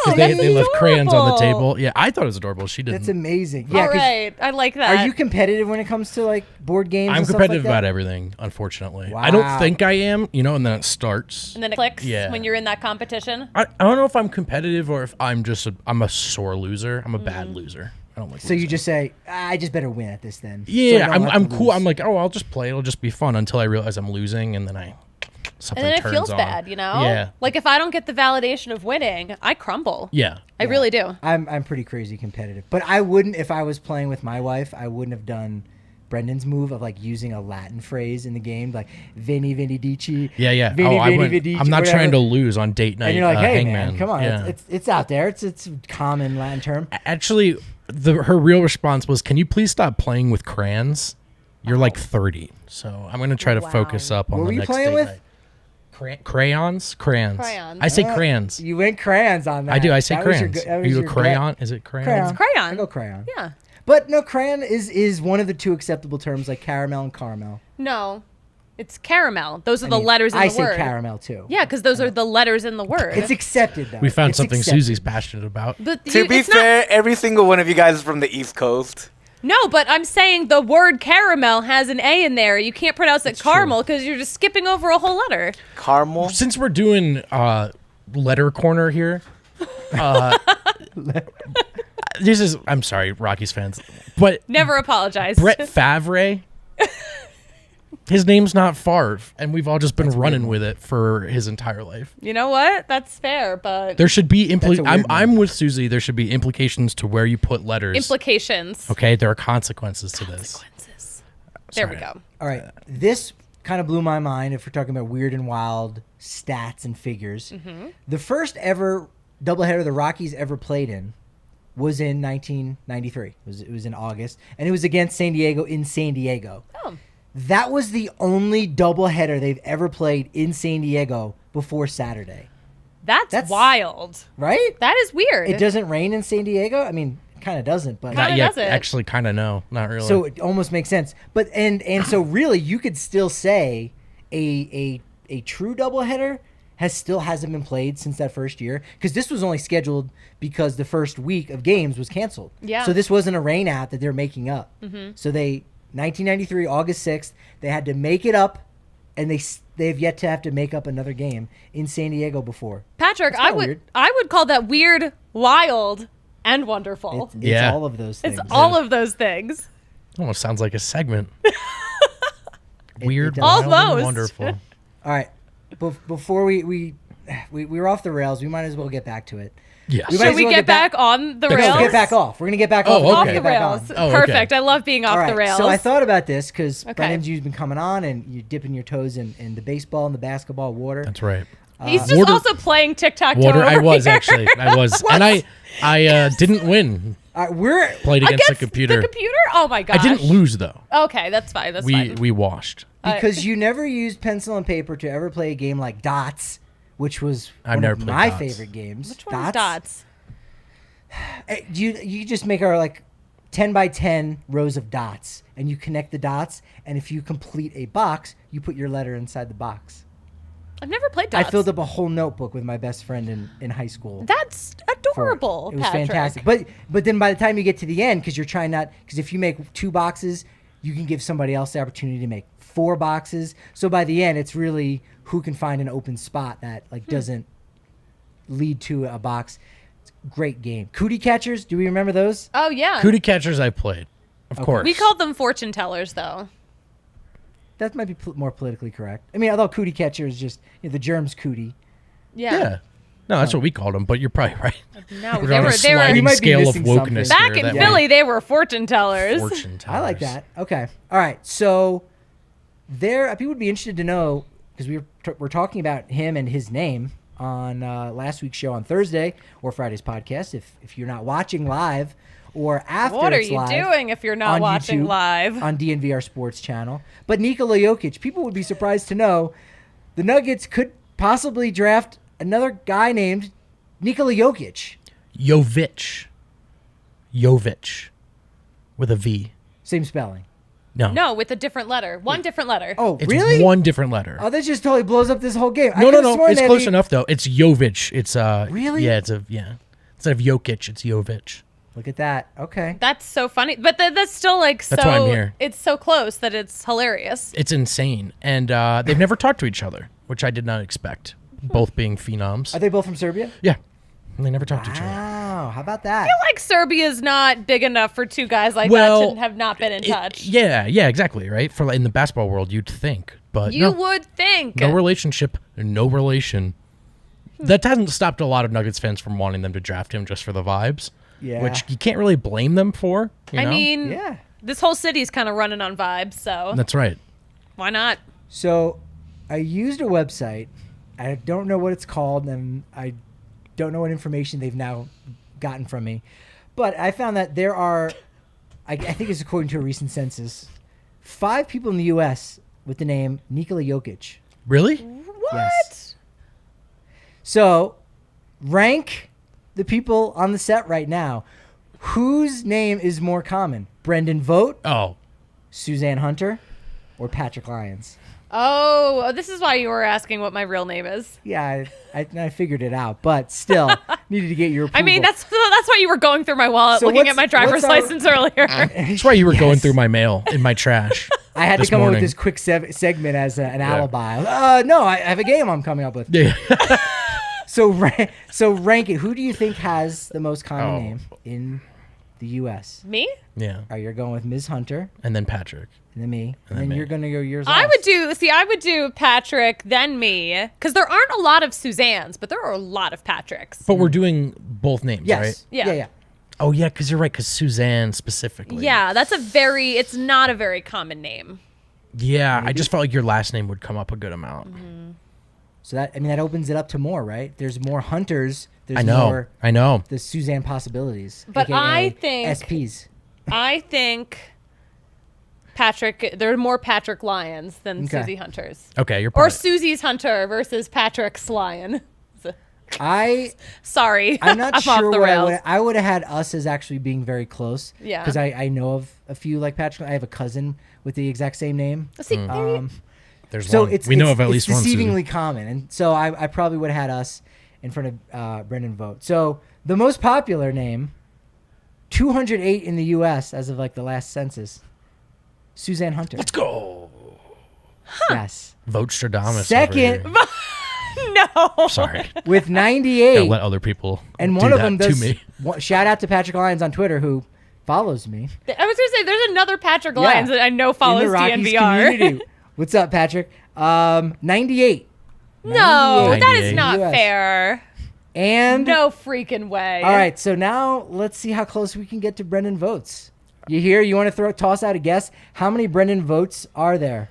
Oh, They left crayons on the adorable. table. Yeah, I thought it was adorable. She didn't. That's amazing. Yeah. All 'cause right, I like that. Are you competitive when it comes to like board games? I'm and stuff competitive like that? about everything, unfortunately. I Wow. don't think I am, and then it starts. And then it clicks Yeah. when you're in that competition. I don't know if I'm competitive or if I'm just I'm a sore loser. I'm a bad loser. I don't like. So you losing. just say, I just better win at this then. So I Yeah, don't have I'm to cool. lose. I'm like, I'll just play. It'll just be fun until I realize I'm losing, and then something And then it turns feels on. bad, Yeah. Like if I don't get the validation of winning, I crumble. Yeah. I really do. I'm pretty crazy competitive, but I wouldn't if I was playing with my wife. I wouldn't have done Brendan's move of like using a Latin phrase in the game, like "Veni Veni Dici." Yeah. Veni, I Veni, went, Vidici, I'm not whatever. trying to lose on date night. And you're like, hey Hangman. man, come on, Yeah. it's out there. It's a common Latin term. Actually, her real response was, "Can you please stop playing with crayons? You're like 30." So I'm gonna try to focus up on What the were you next playing date with? night. Crayons? Crayons. I say crayons. You went crayons on that. I do. I say That was your crayons. gu- that Are was you a your crayon? gut. Is it crayon? Crayon. It's crayon. I go crayon. Yeah. But no, crayon is one of the two acceptable terms, like caramel and caramel. No, it's caramel. Those are the letters in I the say word. caramel too. Yeah, because those are the letters in the word. It's accepted though. We found It's something accepted. Susie's passionate about. But To be it's not- fair, every single one of you guys is from the East Coast. No, but I'm saying the word caramel has an A in there. You can't pronounce it caramel because you're just skipping over a whole letter. Caramel. Since we're doing letter corner here, I'm sorry, Rockies fans, but Never apologize. Brett Favre, his name's not Favre, and we've all just been running with it for his entire life. You know what? That's fair, but There should be That's a weird I'm with Susie. There should be implications to where you put letters. implications. Okay, there are consequences to this. Consequences. There we Sorry. go. All right, this kind of blew my mind. If we're talking about weird and wild stats and figures, the first ever doubleheader the Rockies ever played in was in 1993. It was in August, and it was against San Diego in San Diego. Oh. That was the only doubleheader they've ever played in San Diego before Saturday. That's wild. Right? That is weird. It doesn't rain in San Diego. I mean, it kind of doesn't, but Kinda Not yet. doesn't. Actually, kind of no, not really. so it almost makes sense. But and so really, you could still say a true doubleheader hasn't been played since that first year, because this was only scheduled because the first week of games was canceled. Yeah. So this wasn't a rain out that they're making up. So 1993 August 6th, they had to make it up, and they've yet to have to make up another game in San Diego before. Patrick, That's I kinda would weird. I would call that weird, wild, and wonderful. It's Yeah. all of those things. It's all of those things. almost sounds like a segment. Weird, does. wild, and Almost. wonderful. All right. Before we were off the rails, we might as well get back to it. Yes. We might Should as we well get back on the No, rails? get back off. We're gonna get back Oh, off. We're okay. Off gonna the get back rails. on. Oh, okay. Perfect. I love being off All right, the rails. so I thought about this because Okay. Brendan's you've been coming on and you're dipping your toes in the baseball and the basketball water. That's right. He's just Water- also playing tic-tac-toe Water. I over was here. actually. I was, and I didn't win. All right, we're Played against the Against computer. The computer? Oh my gosh. I didn't lose though. Okay, that's fine. That's We fine. we washed. because you never used pencil and paper to ever play a game like Dots, which was I've one never of played my Dots. favorite games. Which one is dots? You just make our like 10 by 10 rows of dots, and you connect the dots, and if you complete a box, you put your letter inside the box. I've never played dots. I filled up a whole notebook with my best friend in high school. That's for it. adorable, It was Patrick. fantastic. But then by the time you get to the end, because you're trying not, because if you make 2 boxes, you can give somebody else the opportunity to make 4 boxes. So by the end, it's really who can find an open spot that like doesn't lead to a box. It's a great game. Cootie catchers, do we remember those? Oh yeah. Cootie catchers I played, of course. We called them fortune tellers, though. That might be more politically correct. I mean, although cootie catcher is just the germs cootie. Yeah. No, that's what we called them. But you're probably right. No, We're they on were a sliding You might be scale of missing something. wokeness. back here in that Philly. They were fortune tellers. Fortune tellers. I like that. Okay. All right. So people would be interested to know, because we're talking about him and his name on last week's show on Thursday or Friday's podcast. If you're not watching live or after What are it's you live doing if you're not on watching YouTube, live? on DNVR Sports Channel. But Nikola Jokic, people would be surprised to know the Nuggets could possibly draft another guy named Nikola Jokic. Jovic. With a V. Same spelling. No. No, with a different letter. One different letter. Oh, It's really? one different letter. Oh, that just totally blows up this whole game. I no. could've sworn It's that close he- enough though. It's Jovic. It's Really? Yeah. Instead of Jokic, it's Jovic. Look at that. Okay. That's so funny. But that's still like That's so. why I'm here. It's so close that it's hilarious. It's insane, and they've never talked to each other, which I did not expect. Both being phenoms. Are they both from Serbia? Yeah, and they never talked to each other. Wow. How about that? I feel like Serbia's not big enough for two guys like Well, that to have not been in touch. Yeah, exactly. Right for in the basketball world, you'd think, but You no, would think. no relationship, no relation. That hasn't stopped a lot of Nuggets fans from wanting them to draft him just for the vibes. Yeah. Which you can't really blame them for. You I know? mean, Yeah. this whole city's kind of running on vibes, so That's right. why not? So I used a website. I don't know what it's called, and I don't know what information they've now gotten from me. But I found that there are, I think it's according to a recent census, 5 people in the U.S. with the name Nikola Jokic. Really? What? Yes. So, rank the people on the set right now. Whose name is more common? Brendan Vogt, Oh, Suzie Hunter, or Patrick Lyons? Oh, this is why you were asking what my real name is. Yeah, I figured it out, but still needed to get your approval. I mean, that's why you were going through my wallet, So looking at what's- my driver's what's our- license earlier. that's why you were going through my mail in my trash. I had to this come up morning. with this quick segment as an alibi. No, I have a game I'm coming up with. Yeah. So rank it. Who do you think has the most common Oh. name in the U.S.? Me? Yeah. All right, you're going with Ms. Hunter, And then Patrick. and then me, and then then me. you're going to go yours I last. would do Patrick, then me, because there aren't a lot of Suzannes, but there are a lot of Patricks. But we're doing both names, Yes. right? Yeah. Oh, yeah, because you're right, because Suzanne specifically. Yeah, it's not a very common name. Yeah, I just felt like your last name would come up a good amount. So that opens it up to more, right? There's more Hunters. There's I know. more I know. the Suzanne possibilities. But AKA I think- SPs. I think there are more Patrick Lyons than Okay. Suzie Hunters. Okay, you're Or right. Susie's Hunter versus Patrick's Lion. Sorry. I'm not off sure the what rails. I would have had us as actually being very close. Yeah. Because I know of a few like Patrick. I have a cousin with the exact same name. See, maybe- There's So one. it's We know it's- of at least it's one. Susie. deceivingly common, and so I probably would have had us in front of Brendan Vogt. So the most popular name, 208 in the U.S. as of like the last census, Suzie Hunter. Let's go. Yes. Vote Stradamus. Second- over here. no. Sorry. With 98, Gotta let other people and do one of that them to does. me. Shout out to Patrick Lyons on Twitter who follows me. I was going to say, there's another Patrick Lyons that I know follows in the Rockies DNVR. community. What's up, Patrick? 98. No, 98. that is not US. fair. And No freaking way. all right, so now let's see how close we can get to Brendan Votes. You hear? You want to toss out a guess? How many Brendan Votes are there?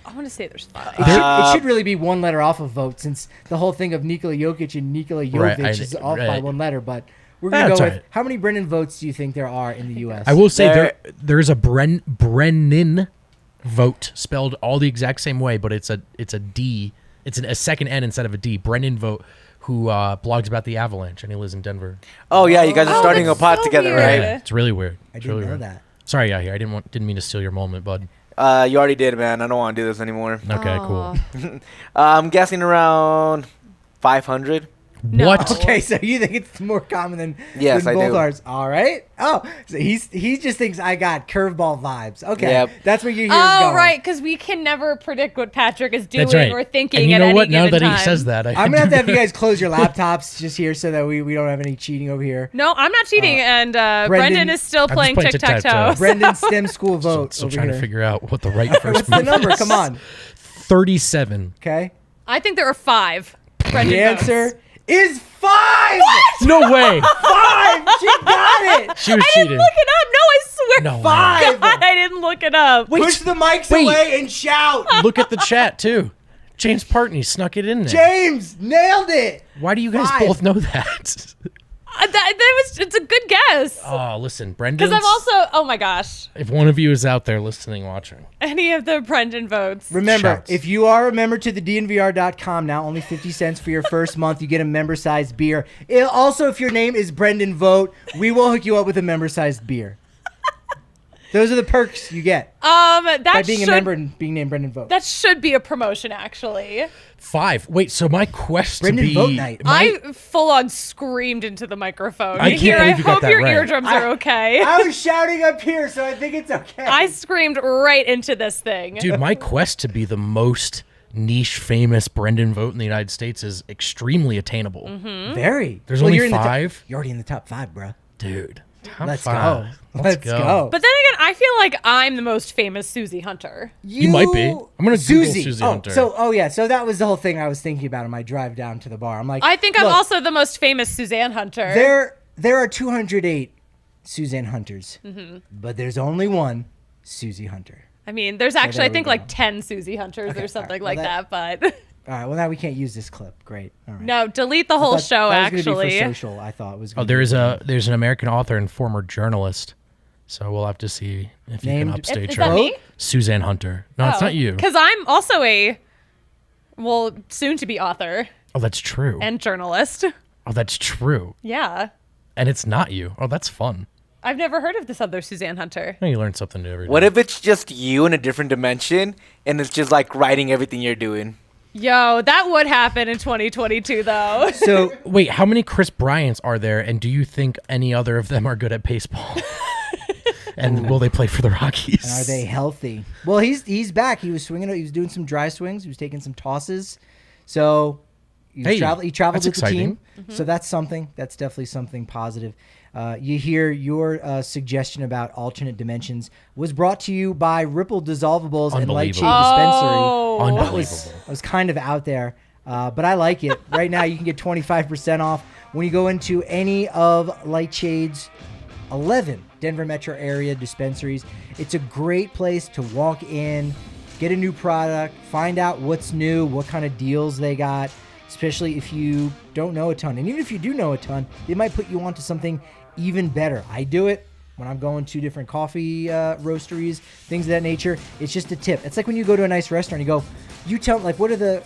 I want to say there's 5. It should really be one letter off of Vote, since the whole thing of Nikola Jokic and Nikola Right, Jovic is off by right. one letter. But we're gonna That's go all with right. how many Brendan Votes do you think there are in the U.S.? I will say There- there's a Brennan Vogt spelled all the exact same way, but it's a D. It's a second N instead of a D. Brendan Vogt, who blogs about the Avalanche, and he lives in Denver. Oh yeah, you guys are Oh, starting a that's pod so together, weird. right? Yeah, it's really weird. I It's didn't really know weird. that. Sorry, Yahir. I didn't mean to steal your moment, bud. You already did, man. I don't want to do this anymore. Okay, cool. I'm guessing around 500. No. What? Okay, so you think it's more common than, Yes, than I both do. ours? All right. Oh, so he just thinks I got curveball vibes. Okay, Yep. that's what you hear. Oh, right, because we can never predict what Patrick is doing That's right. or thinking and you at know any what? Now given that time. he says that, I'm gonna have to have you do guys close your laptops just here so that we don't have any cheating over here. No, I'm not cheating, and Brendan- Brendan is still I'm just playing playing tic-tac-toe. tic-tac-toe. Brendan STEM School vote Still over trying here. to figure out what the right first What's the move number? is. Come on. 37. Okay. I think there are 5 Brendan The votes. answer is 5. No way. 5. She got it. She was I cheating. didn't look it up. No, I swear. No way. 5. God, I didn't look it up. Push the mics wait. away and shout. Look at the chat too. James Partney snuck it in there. James nailed it. Why do you guys 5. both know that? It's a good guess. Oh, listen, Brendan. Because I'm also, oh my gosh, If one of you is out there listening, watching, any of the Brendan votes. Remember, Shouts. if you are a member to the DNVR.com now, only 50 cents for your first month, you get a member-sized beer. Also, if your name is Brendan Vogt, we will hook you up with a member-sized beer. Those are the perks you get by That being a should member and being named Brendan Vogt. that should be a promotion, actually. 5. Wait, so my quest Brendan to be Vogt night. I full on screamed into the microphone. I You can't hear? believe I you got hope that your right. eardrums are okay. I was shouting up here, so I think it's okay. I screamed right into this thing. dude, my quest to be the most niche famous Brendan Vogt in the United States is extremely attainable. Very. There's only you're in the 5? you're already in the top 5, bro. Dude, top Let's 5. go. Let's go. But then again, I feel like I'm the most famous Suzie Hunter. You might be. I'm gonna Google Suzie Hunter. So that was the whole thing I was thinking about on my drive down to the bar. I'm like, I think I'm look, also the most famous Suzanne Hunter. there are 208 Suzanne Hunters, but there's only one Suzie Hunter. I mean, there's actually, I there we think, go. like 10 Suzie Hunters Okay, or something all right, like well, that, but All right, well now we can't use this clip. Great. All right. no, delete the whole But show, that was gonna be actually. for social, I thought it was. Oh, gonna there's be- there's an American author and former journalist. So we'll have to see if you can Named- upstage Is her. that me? Suzanne Hunter. No, it's not you. Because I'm also a Well, soon to be author Oh, that's true. and journalist. Oh, that's true. Yeah. And it's not you. Oh, that's fun. I've never heard of this other Suzie Hunter. Oh, you learn something new every day. What if it's just you in a different dimension and it's just like writing everything you're doing? Yo, that would happen in 2022, though. So Wait, how many Chris Bryants are there, and do you think any other of them are good at baseball? And will they play for the Rockies? are they healthy? Well, he's back. He was swinging. He was doing some dry swings. He was taking some tosses. So he Hey, traveled that's with the team. exciting. So that's something. That's definitely something positive. You hear your suggestion about alternate dimensions was brought to you by Ripple Dissolvables and Light Shade Oh. Dispensary. Unbelievable. I was kind of out there, but I like it. Right now, you can get 25% off when you go into any of Light Shade's 11 Denver metro area dispensaries. It's a great place to walk in, get a new product, find out what's new, what kind of deals they got, especially if you don't know a ton. And even if you do know a ton, they might put you onto something even better. I do it when I'm going to different coffee roasteries, things of that nature. It's just a tip. It's like when you go to a nice restaurant, you go, you tell like what are the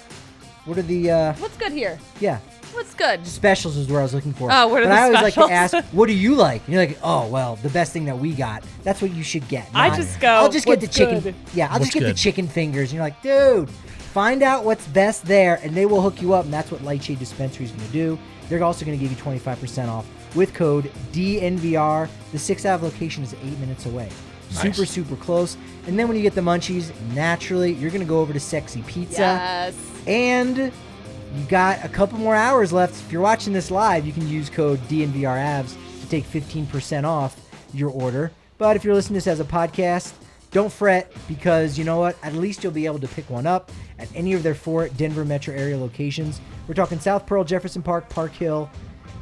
What's good here? yeah, What's good? specials is where I was looking for. Oh, what are but the I always like to specials? ask, what do you like? And you're like, oh, well, the best thing that we got. That's what you should get. I not, just go, I'll just get the "What's chicken. good?" Yeah, I'll What's just get the good? chicken fingers. And you're like, dude, find out what's best there, and they will hook you up. And that's what Light Shade Dispensary is going to do. They're also going to give you 25% off with code DNVR. The 6th Ave location is 8 minutes away. Nice. Super, super close. And then when you get the munchies, naturally, you're going to go over to Sexy Pizza. Yes. And you got a couple more hours left. If you're watching this live, you can use code DNVRAVS to take 15% off your order. But if you're listening to this as a podcast, don't fret, because you know what? At least you'll be able to pick one up at any of their 4 Denver metro area locations. We're talking South Pearl, Jefferson Park, Park Hill,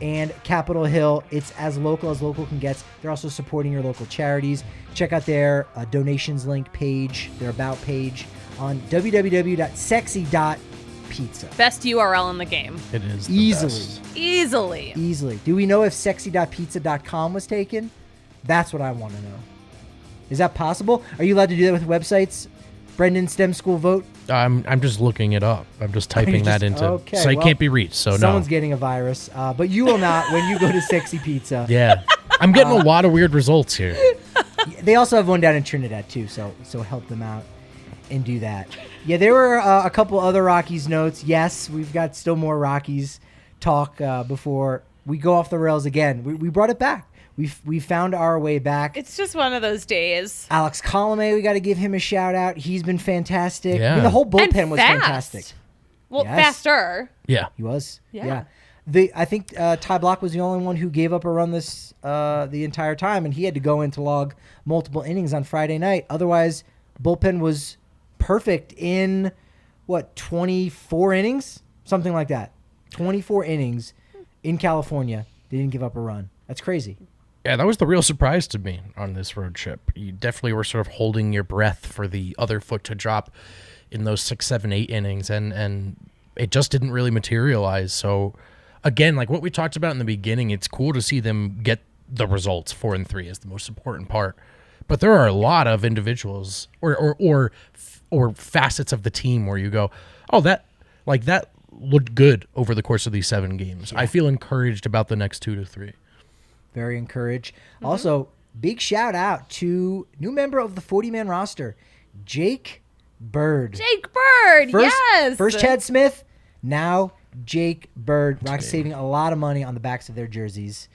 and Capitol Hill. It's as local can get. They're also supporting your local charities. Check out their donations link page, their about page on www.sexy.pizza. Best URL in the game. It is the Easily. best. Easily. Do we know if sexy.pizza.com was taken? That's what I want to know. Is that possible? Are you allowed to do that with websites? Brendan STEM School Vote? I'm just looking it up. I'm just typing that into. okay, so it well, can't be reached. So Someone's no. getting a virus, but you will not when you go to Sexy Pizza. Yeah, I'm getting a lot of weird results here. They also have one down in Trinidad too, so help them out and do that. Yeah, there were a couple other Rockies notes. Yes, we've got still more Rockies talk before we go off the rails again. We brought it back. We found our way back. It's just one of those days. Alex Colomé, we got to give him a shout out. He's been fantastic. Yeah. I mean, the whole bullpen And was fast. fantastic. Well, Yes. faster. Yeah. He was. Yeah. I think Ty Block was the only one who gave up a run the entire time, and he had to go in to log multiple innings on Friday night. Otherwise, bullpen was perfect in 24 innings, something like that. 24 innings in California. They didn't give up a run. That's crazy. Yeah, that was the real surprise to me on this road trip. You definitely were sort of holding your breath for the other foot to drop in those 6, 7, 8 innings, and it just didn't really materialize. So, again, like what we talked about in the beginning, it's cool to see them get the results. 4 and 3 is the most important part. But there are a lot of individuals or facets of the team where you go, oh, that looked good over the course of these 7 games. I feel encouraged about the next 2 to 3. Very encouraged. Also, big shout out to new member of the 40-man roster, Jake Bird. Jake Bird, yes. First Chad Smith, now Jake Bird. Rockies saving a lot of money on the backs of their jerseys.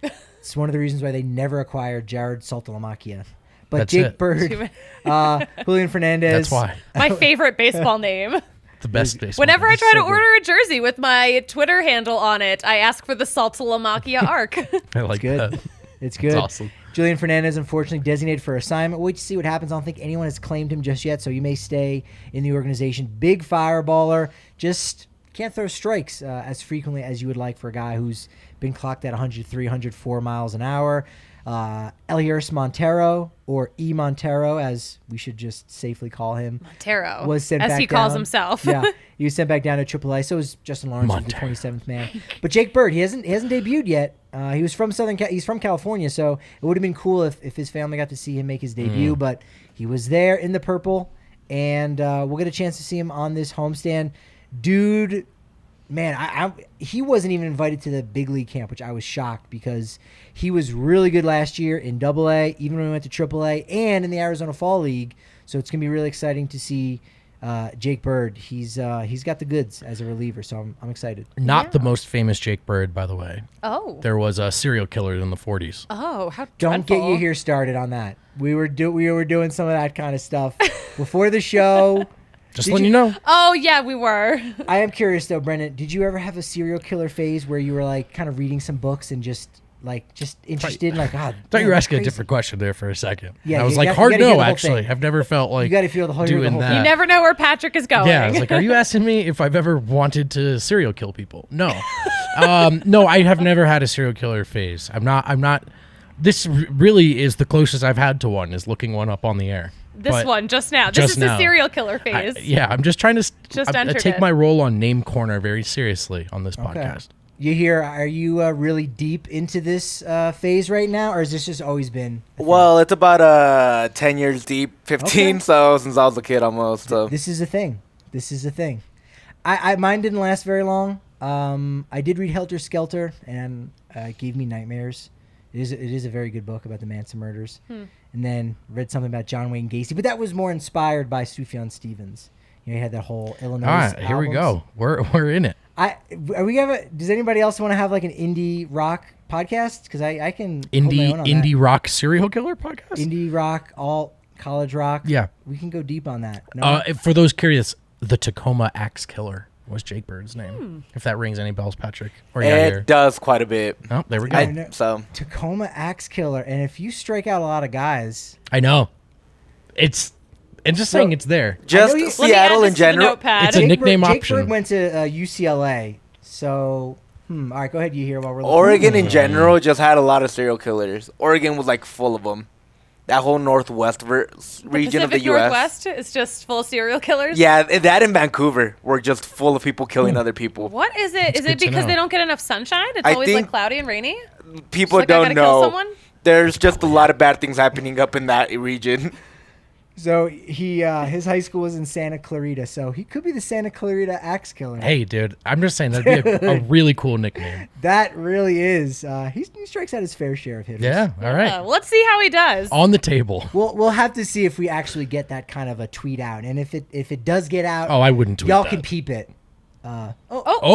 It's one of the reasons why they never acquired Jared Saltalamacchia. But That's Jake it. Bird, Julian Fernandez. That's why. My favorite baseball name. The best baseball. Whenever I He's try so to good. order a jersey with my Twitter handle on it, I ask for the Saltalamacchia arc. I like Good. that. It's good. It's awesome. Julian Fernandez, unfortunately, designated for assignment. Wait to see what happens. I don't think anyone has claimed him just yet, so he may stay in the organization. Big fireballer. Just can't throw strikes as frequently as you would like for a guy who's been clocked at 103, 104 miles an hour. Elias Montero, or E. Montero, as we should just safely call him, Montero, was sent as back he calls down. himself. Yeah, he was sent back down to AAA. So was Justin Lawrence, who's the Montero. 27th man. But Jake Bird, he hasn't debuted yet. He was from he's from California, so it would have been cool if his family got to see him make his debut. But he was there in the purple, and we'll get a chance to see him on this homestand. dude, man, he wasn't even invited to the big league camp, which I was shocked because he was really good last year in AA, even when we went to AAA, and in the Arizona Fall League. So it's gonna be really exciting to see Jake Bird. He's got the goods as a reliever, so I'm excited. Not the most famous Jake Bird, by the way. Oh. There was a serial killer in the 40s. Oh, how Don't dreadful. get you here started on that. We were doing some of that kind of stuff before the show. Just letting you know. Oh, yeah, we were. I am curious though, Brendan. Did you ever have a serial killer phase where you were like kind of reading some books and just interested in like, God? I thought you were asking a different question there for a second. Yeah, I was you like, gotta hard hear the no, whole actually. thing. I've never felt like You got to feel the whole doing thing. that. You never know where Patrick is going. Yeah, I was like, are you asking me if I've ever wanted to serial kill people? No. No, I have never had a serial killer phase. I'm not. This really is the closest I've had to one, is looking one up on the air. This But one, just now. This just is now. the serial killer phase. I'm just trying to Just I entered take it. my role on Name Corner very seriously on this Okay. podcast. Are you really deep into this phase right now, or has this just always been? a thing? Well, it's about 10 years deep, 15, Okay. so since I was a kid almost. So This is a thing. Mine didn't last very long. I did read Helter Skelter, and it gave me nightmares. It is a very good book about the Manson murders. And then read something about John Wayne Gacy, but that was more inspired by Sufjan Stevens. You know, he had that whole Illinois. All right, here we albums. go. We're in it. Does anybody else want to have like an indie rock podcast? Because I can hold my own on Indie that. rock serial killer podcast. Indie rock, alt college rock. Yeah. We can go deep on that. No? For those curious, the Tacoma Axe Killer was Jake Bird's name. If that rings any bells, Patrick. Or you it here? does quite a bit. Oh, there we go. Tacoma Axe Killer, and if you strike out a lot of guys, I know. And just saying it's there. Just I know Let me add Seattle this in to the general. notepad. It's a nickname Jake option. Bird went to UCLA, so all right, go ahead. You hear while we're looking. Oregon in general just had a lot of serial killers. Oregon was like full of them. That whole northwest region of the Pacific U.S. Northwest is just full of serial killers. Yeah, that in Vancouver were just full of people killing other people. What is it? Is good it to because know. they don't get enough sunshine? It's I always think- like cloudy and rainy. People Like, I gotta don't kill know. someone? There's just a lot of bad things happening up in that region. So his high school was in Santa Clarita, so he could be the Santa Clarita Axe Killer. Hey, dude, I'm just saying that'd be a really cool nickname. That really is. He strikes out his fair share of hitters. Yeah, all right. Well, let's see how he does. On the table. We'll have to see if we actually get that kind of a tweet out, and if it does get out, Oh, I wouldn't tweet y'all that. can peep it. Oh,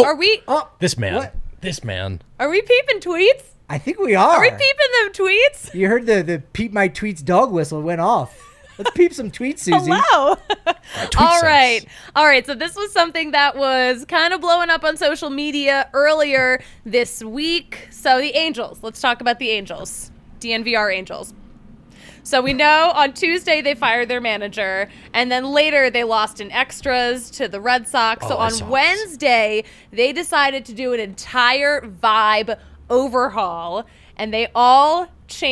are we This man. What? This man. peeping tweets? I think we are. Are we peeping them tweets? You heard the peep my tweets dog whistle went off. Let's peep some tweets, Susie. Hello. All sense. right. All right. So this was something that was kind of blowing up on social media earlier this week. So the Angels. Let's talk about the Angels. DNVR Angels. So we know on Tuesday they fired their manager, and then later they lost in extras to the Red Sox. So I on saw this. Wednesday, they decided to do an entire vibe overhaul, and they all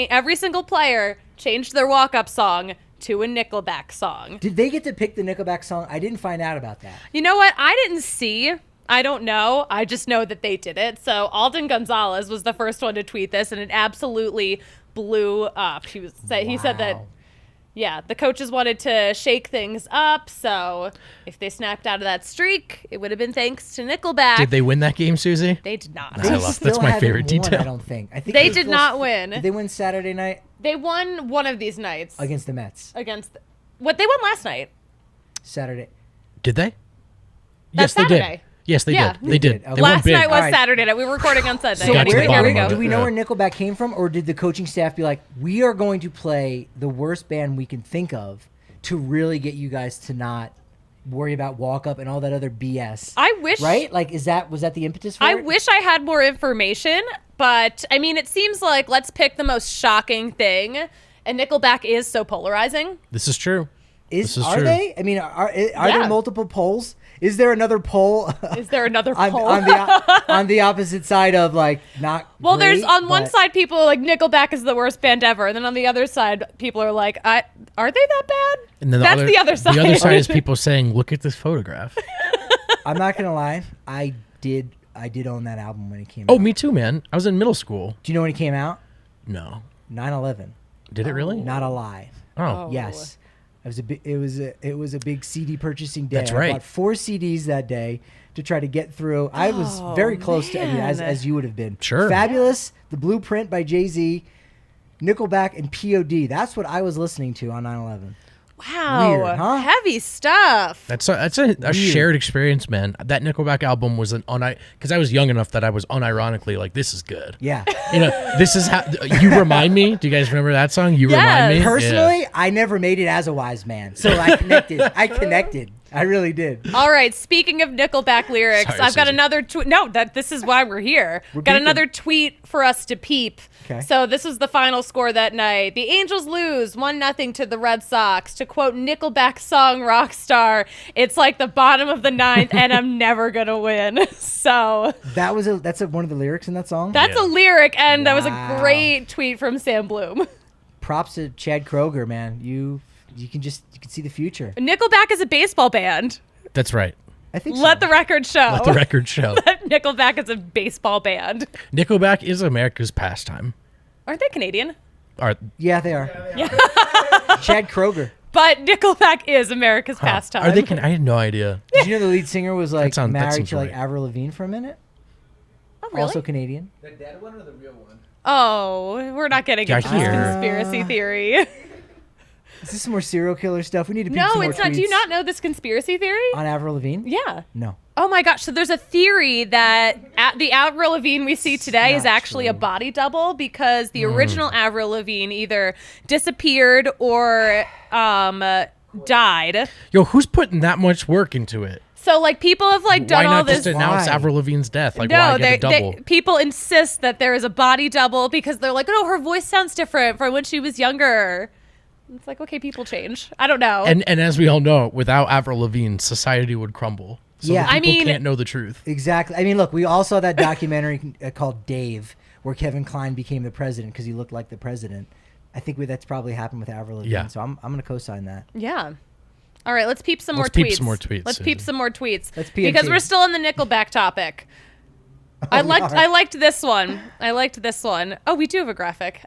every single player changed their walk-up song to a Nickelback song. Did they get to pick the Nickelback song? I didn't find out about that. You know what? I didn't see. I don't know. I just know that they did it. So Alden Gonzalez was the first one to tweet this, and it absolutely blew up. He said that, Wow. yeah, the coaches wanted to shake things up. So if they snapped out of that streak, it would have been thanks to Nickelback. Did they win that game, Susie? They did not. I love- Still that's my haven't favorite won, detail. I don't think. I think They it was did full- not win. Did they win Saturday night They won one of these nights against the Mets? against what they won last night. Saturday. Did they? That's Yes, they Saturday. did. Yes, they Yeah. did. They did. Okay. They won Last big. night was All right. Saturday night. We were recording on Sunday. So Got to the Anyway, bottom here we of go. it. Do we know Yeah. where Nickelback came from, or did the coaching staff be like, we are going to play the worst band we can think of to really get you guys to not worry about walk up and all that other BS? I wish. Right? Like, was that the impetus for I it? wish I had more information, but I mean, it seems like let's pick the most shocking thing. And Nickelback is so polarizing. This is true. This is Are true. they? I mean, are Yeah. there multiple polls? Is there another poll Is there another on, poll? on the opposite side of like not? Well, there's great, on one but- side people are like Nickelback is the worst band ever, and then on the other side people are like, are they that bad? And then That's the other side. The other side is people saying, "Look at this photograph." I'm not gonna lie. I did own that album when it came out. Oh, me too, man. I was in middle school. Do you know when it came out? No. 9/11. Did it really? Not a lie. Oh. Yes. It was a big CD purchasing day. That's right. I bought 4 CDs that day to try to get through. I was very close to as you would have been. Sure. Fabulous, The Blueprint by Jay-Z, Nickelback, and POD. That's what I was listening to on 9/11. Wow, Weird, huh? heavy stuff. That's a shared experience, man. That Nickelback album was because I was young enough that I was unironically like, this is good. Yeah. This is how you remind me. Do you guys remember that song? You remind me. Personally, I never made it as a wise man, so I connected. I really did. All right. Speaking of Nickelback lyrics, Sorry, I've got Suzie. another tweet. No, this is why we're here. Got peeping. another tweet for us to peep. Okay. So this was the final score that night. The Angels lose 1-0 to the Red Sox. To quote Nickelback song Rockstar, it's like the bottom of the ninth, and I'm never gonna win. So That's one of the lyrics in that song. that's Yeah. a lyric, and that was a Wow. great tweet from Sam Bloom. Props to Chad Kroger, man. You can see the future. Nickelback is a baseball band. That's right. I think. Let so. the record show. Let the record show. that Nickelback is a baseball band. Nickelback is America's pastime. Aren't they Canadian? Yeah, they are. Chad Kroger. But Nickelback is America's pastime. Are they? I had no idea. Did you know the lead singer was like that married seems to like right. Avril Lavigne for a minute? Oh, really? Also Canadian. The dead one or the real one? Oh, we're not getting Yeah, into this here. conspiracy theory. Is this some more serial killer stuff? We need to peep No, some more it's not. Do you tweets not know this conspiracy theory? on Avril Lavigne? Yeah. No. Oh my gosh. So there's a theory that the Avril Lavigne we see today is not actually a true. body double because the original Avril Lavigne either disappeared or died. Yo, who's putting that much work into it? So like people have like done Why all not this. just announce Why? Avril Lavigne's death? Like, No, why get a double? people insist that there is a body double because they're like, oh, her voice sounds different from when she was younger. It's like, okay, people change. I don't know. And as we all know, without Avril Lavigne, society would crumble. So Yeah. the people I mean- can't know the truth. Exactly. I mean, look, we all saw that documentary called Dave, where Kevin Kline became the president because he looked like the president. I think that's probably happened with Avril Lavigne. Yeah. So I'm going to co-sign that. Yeah. All right, let's peep some Let's more peep tweets. some more tweets, Let's peep Suzie. some more tweets. Let's PMT. because we're still on the Nickelback topic. I liked this one. Oh, we do have a graphic.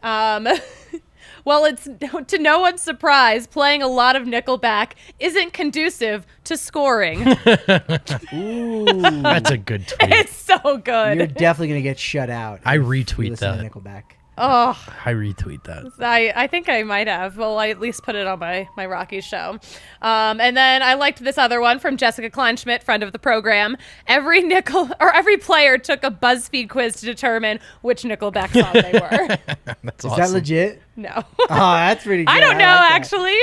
Well, it's to no one's surprise, playing a lot of Nickelback isn't conducive to scoring. Ooh. That's a good tweet. It's so good. You're definitely going to get shut out. I if you retweet listen to that. Nickelback. Oh, I retweet that. I think I might have. Well, I at least put it on my Rockies show. And then I liked this other one from Jessica Kleinschmidt, friend of the program. Every player took a BuzzFeed quiz to determine which Nickelback song they were. That's Is awesome. that legit? No. Oh, that's pretty good. I don't know, like that. actually.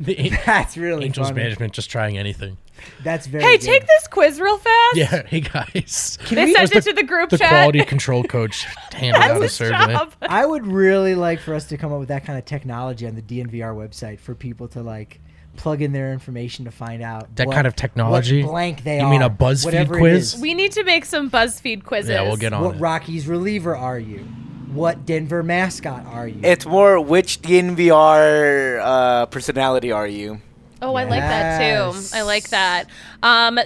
The That's really Angels funny. management just trying anything. That's very Hey, good. take this quiz real fast. Yeah, hey guys. They sent it to the group The chat. quality control coach handed out a That's his survey. job. I would really like for us to come up with that kind of technology on the DNVR website for people to like plug in their information to find out That kind of technology? what blank they You are. mean a BuzzFeed whatever it quiz? is. We need to make some BuzzFeed quizzes. Yeah, we'll get on What it. Rockies reliever are you? What Denver mascot are you? It's more which DNVR personality are you? Oh, I like that too. Yes. I like that.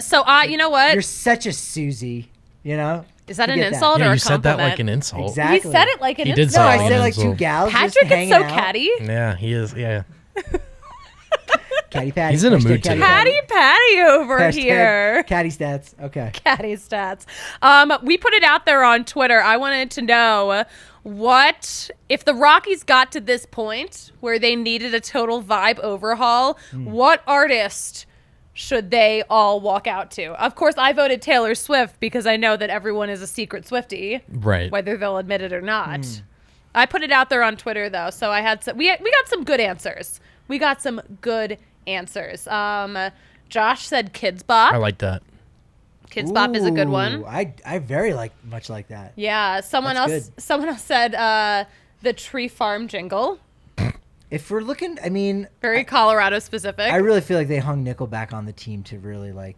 So you know what? You're such a Suzie. You know? Is that an Forget insult Yeah, or you a said that like compliment? an insult. Exactly. He said it like an He did insult. No, say I it like said an like two insult. gals just Patrick is hanging so out. catty. Yeah, he is. Yeah. Catty patty. He's in a Hashtag mood catty today. Patty over Hashtag here. Catty stats. Okay. Catty stats. We put it out there on Twitter. I wanted to know what if the Rockies got to this point where they needed a total vibe overhaul, what artist should they all walk out to? Of course, I voted Taylor Swift because I know that everyone is a secret Swiftie, Right. whether they'll admit it or not. I put it out there on Twitter though, so I had some, we got some good answers. Josh said Kids Bop. I like that. Kids Bop is a good one. Ooh, I very much like that. Yeah. Someone That's else said the Tree Farm jingle. If we're looking, I mean, Very Colorado specific. I really feel like they hung Nickelback on the team to really like.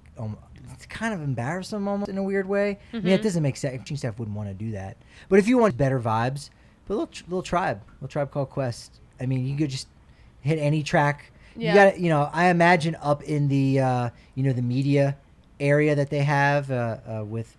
It's kind of embarrass them almost in a weird way. I mean, it doesn't make sense. Team staff wouldn't want to do that. But if you want better vibes, but little tribe called Quest. I mean, you could just hit any track. Yeah. You got I imagine up in the the media area that they have with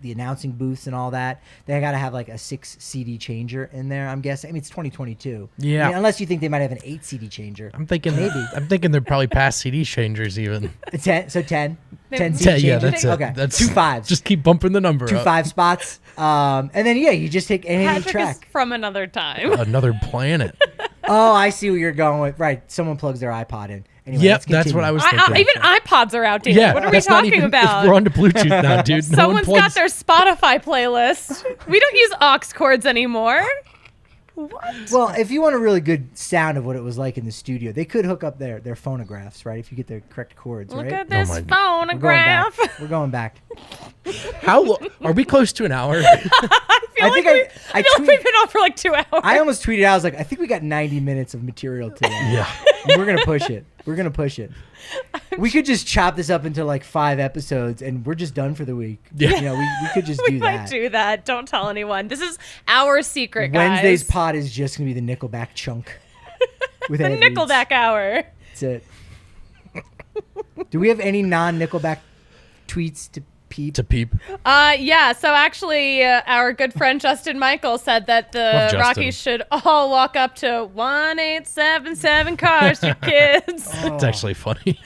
the announcing booths and all that. They got to have like a 6 CD changer in there, I'm guessing. I mean, it's 2022. Yeah. I mean, unless you think they might have an 8 CD changer. I'm thinking Maybe. I'm thinking they're probably past CD changers even. 10, so 10. 10 CD 10, changers. yeah, that's it. Okay. That's 2 5s. Just keep bumping the number 2 up. 5 spots. And then, you just take any Patrick track. is from another time. Another planet. Oh, I see where you're going with. Right. Someone plugs their iPod in. Anyway, Yep, let's that's what continue. I was thinking. Even iPods are outdated. Yeah, What are we that's not talking even, about? We're on to Bluetooth now, dude. Someone's got their Spotify playlist. We don't use aux cords anymore. What? Well, if you want a really good sound of what it was like in the studio, they could hook up their phonographs, right? If you get the correct chords, Look right? at this my- phonograph. We're going back. How are we close to an hour? I feel like we've been on for like 2 hours. I almost tweeted out, I was like, I think we got 90 minutes of material today. Yeah. We're going to push it. We could just chop this up into like 5 episodes and we're just done for the week. Yeah. We could just we do might that. do that. Don't tell anyone. This is our secret, guys. Wednesday's pod is just going to be the Nickelback chunk. With the ad reads. Nickelback hour. That's it. Do we have any non-Nickelback tweets to Peep? To Peep. Yeah. So actually, our good friend Justin Michael said that Love the Justin. Rockies should all walk up to 1877 cars, you kids. It's actually funny.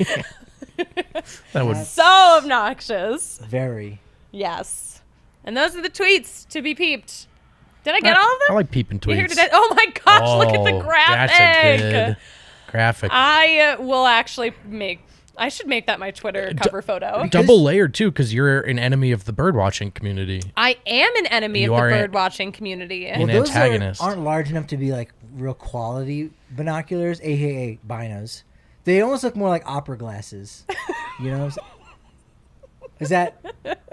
That would. So obnoxious. Very. Yes. And those are the tweets to be peeped. Did I get all of them? I like peeping You here tweets. today? Oh my gosh! Look at the Oh, graphic. That's a good graphic. I will actually I should make that my Twitter cover photo. Double layered too, because you're an enemy of the bird watching community. I am an enemy You of the are bird watching community. An Those antagonist. aren't large enough to be like real quality binoculars, aka binos. They almost look more like opera glasses. You know? Is that?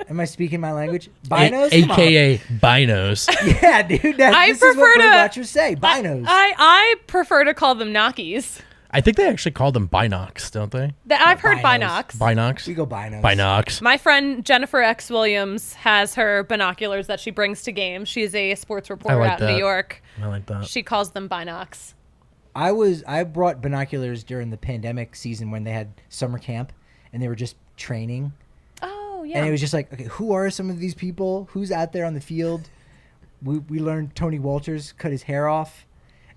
Am I speaking my language? Binos, Come on. AKA binos. Yeah, dude. I This is what prefer bird to- watchers say. Binos. I prefer to call them knockies. I think they actually call them binocs, don't they? I've heard Binos. binocs. Binocs. We go binos. Binocs. My friend Jennifer X. Williams has her binoculars that she brings to games. She's a sports reporter like out in that. New York. I like that. She calls them binocs. I brought binoculars during the pandemic season when they had summer camp and they were just training. Oh yeah. And it was just like, okay, who are some of these people? Who's out there on the field? We learned Tony Walters cut his hair off,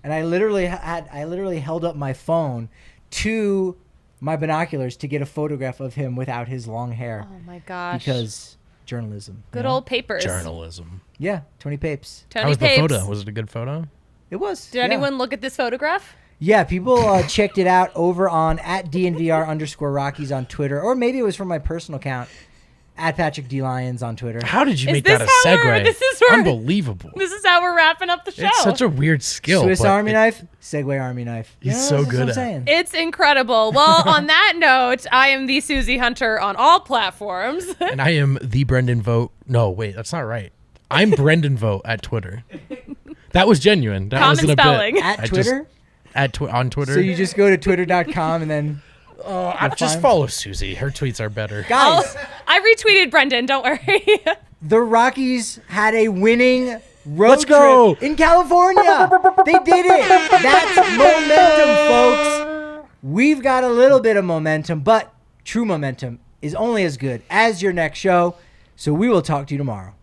and I literally held up my phone to my binoculars to get a photograph of him without his long hair Oh my gosh. because journalism. Good old papers. Journalism. Yeah, Tony Papes. Tony How was the Papes. photo? Was it a good photo? It was. Did anyone look at this photograph? Yeah, people checked it out over on @DNVR_Rockies on Twitter, or maybe it was from my personal account @Patrick D Lyons on Twitter. How did you Is make this that a how segue? we're- this is where- Unbelievable. This is how we're wrapping up the show. It's such a weird skill. Swiss but Army it- knife, Segway Army knife. He's You know, so that's good what I'm at it. saying. It's incredible. Well, on that note, I am the Suzie Hunter on all platforms. And I am the Brendan Vogt. No, wait, that's not right. I'm Brendan Vogt at Twitter. That was genuine. That Common wasn't a spelling. bit. At I just- Twitter? on Twitter. So you just go to twitter.com and then I just fine. follow Susie. Her tweets are better. guys, I retweeted Brendan. Don't worry. the Rockies had a winning road Let's go. trip in California. They did it. That's momentum, folks. We've got a little bit of momentum, but true momentum is only as good as your next show. So we will talk to you tomorrow.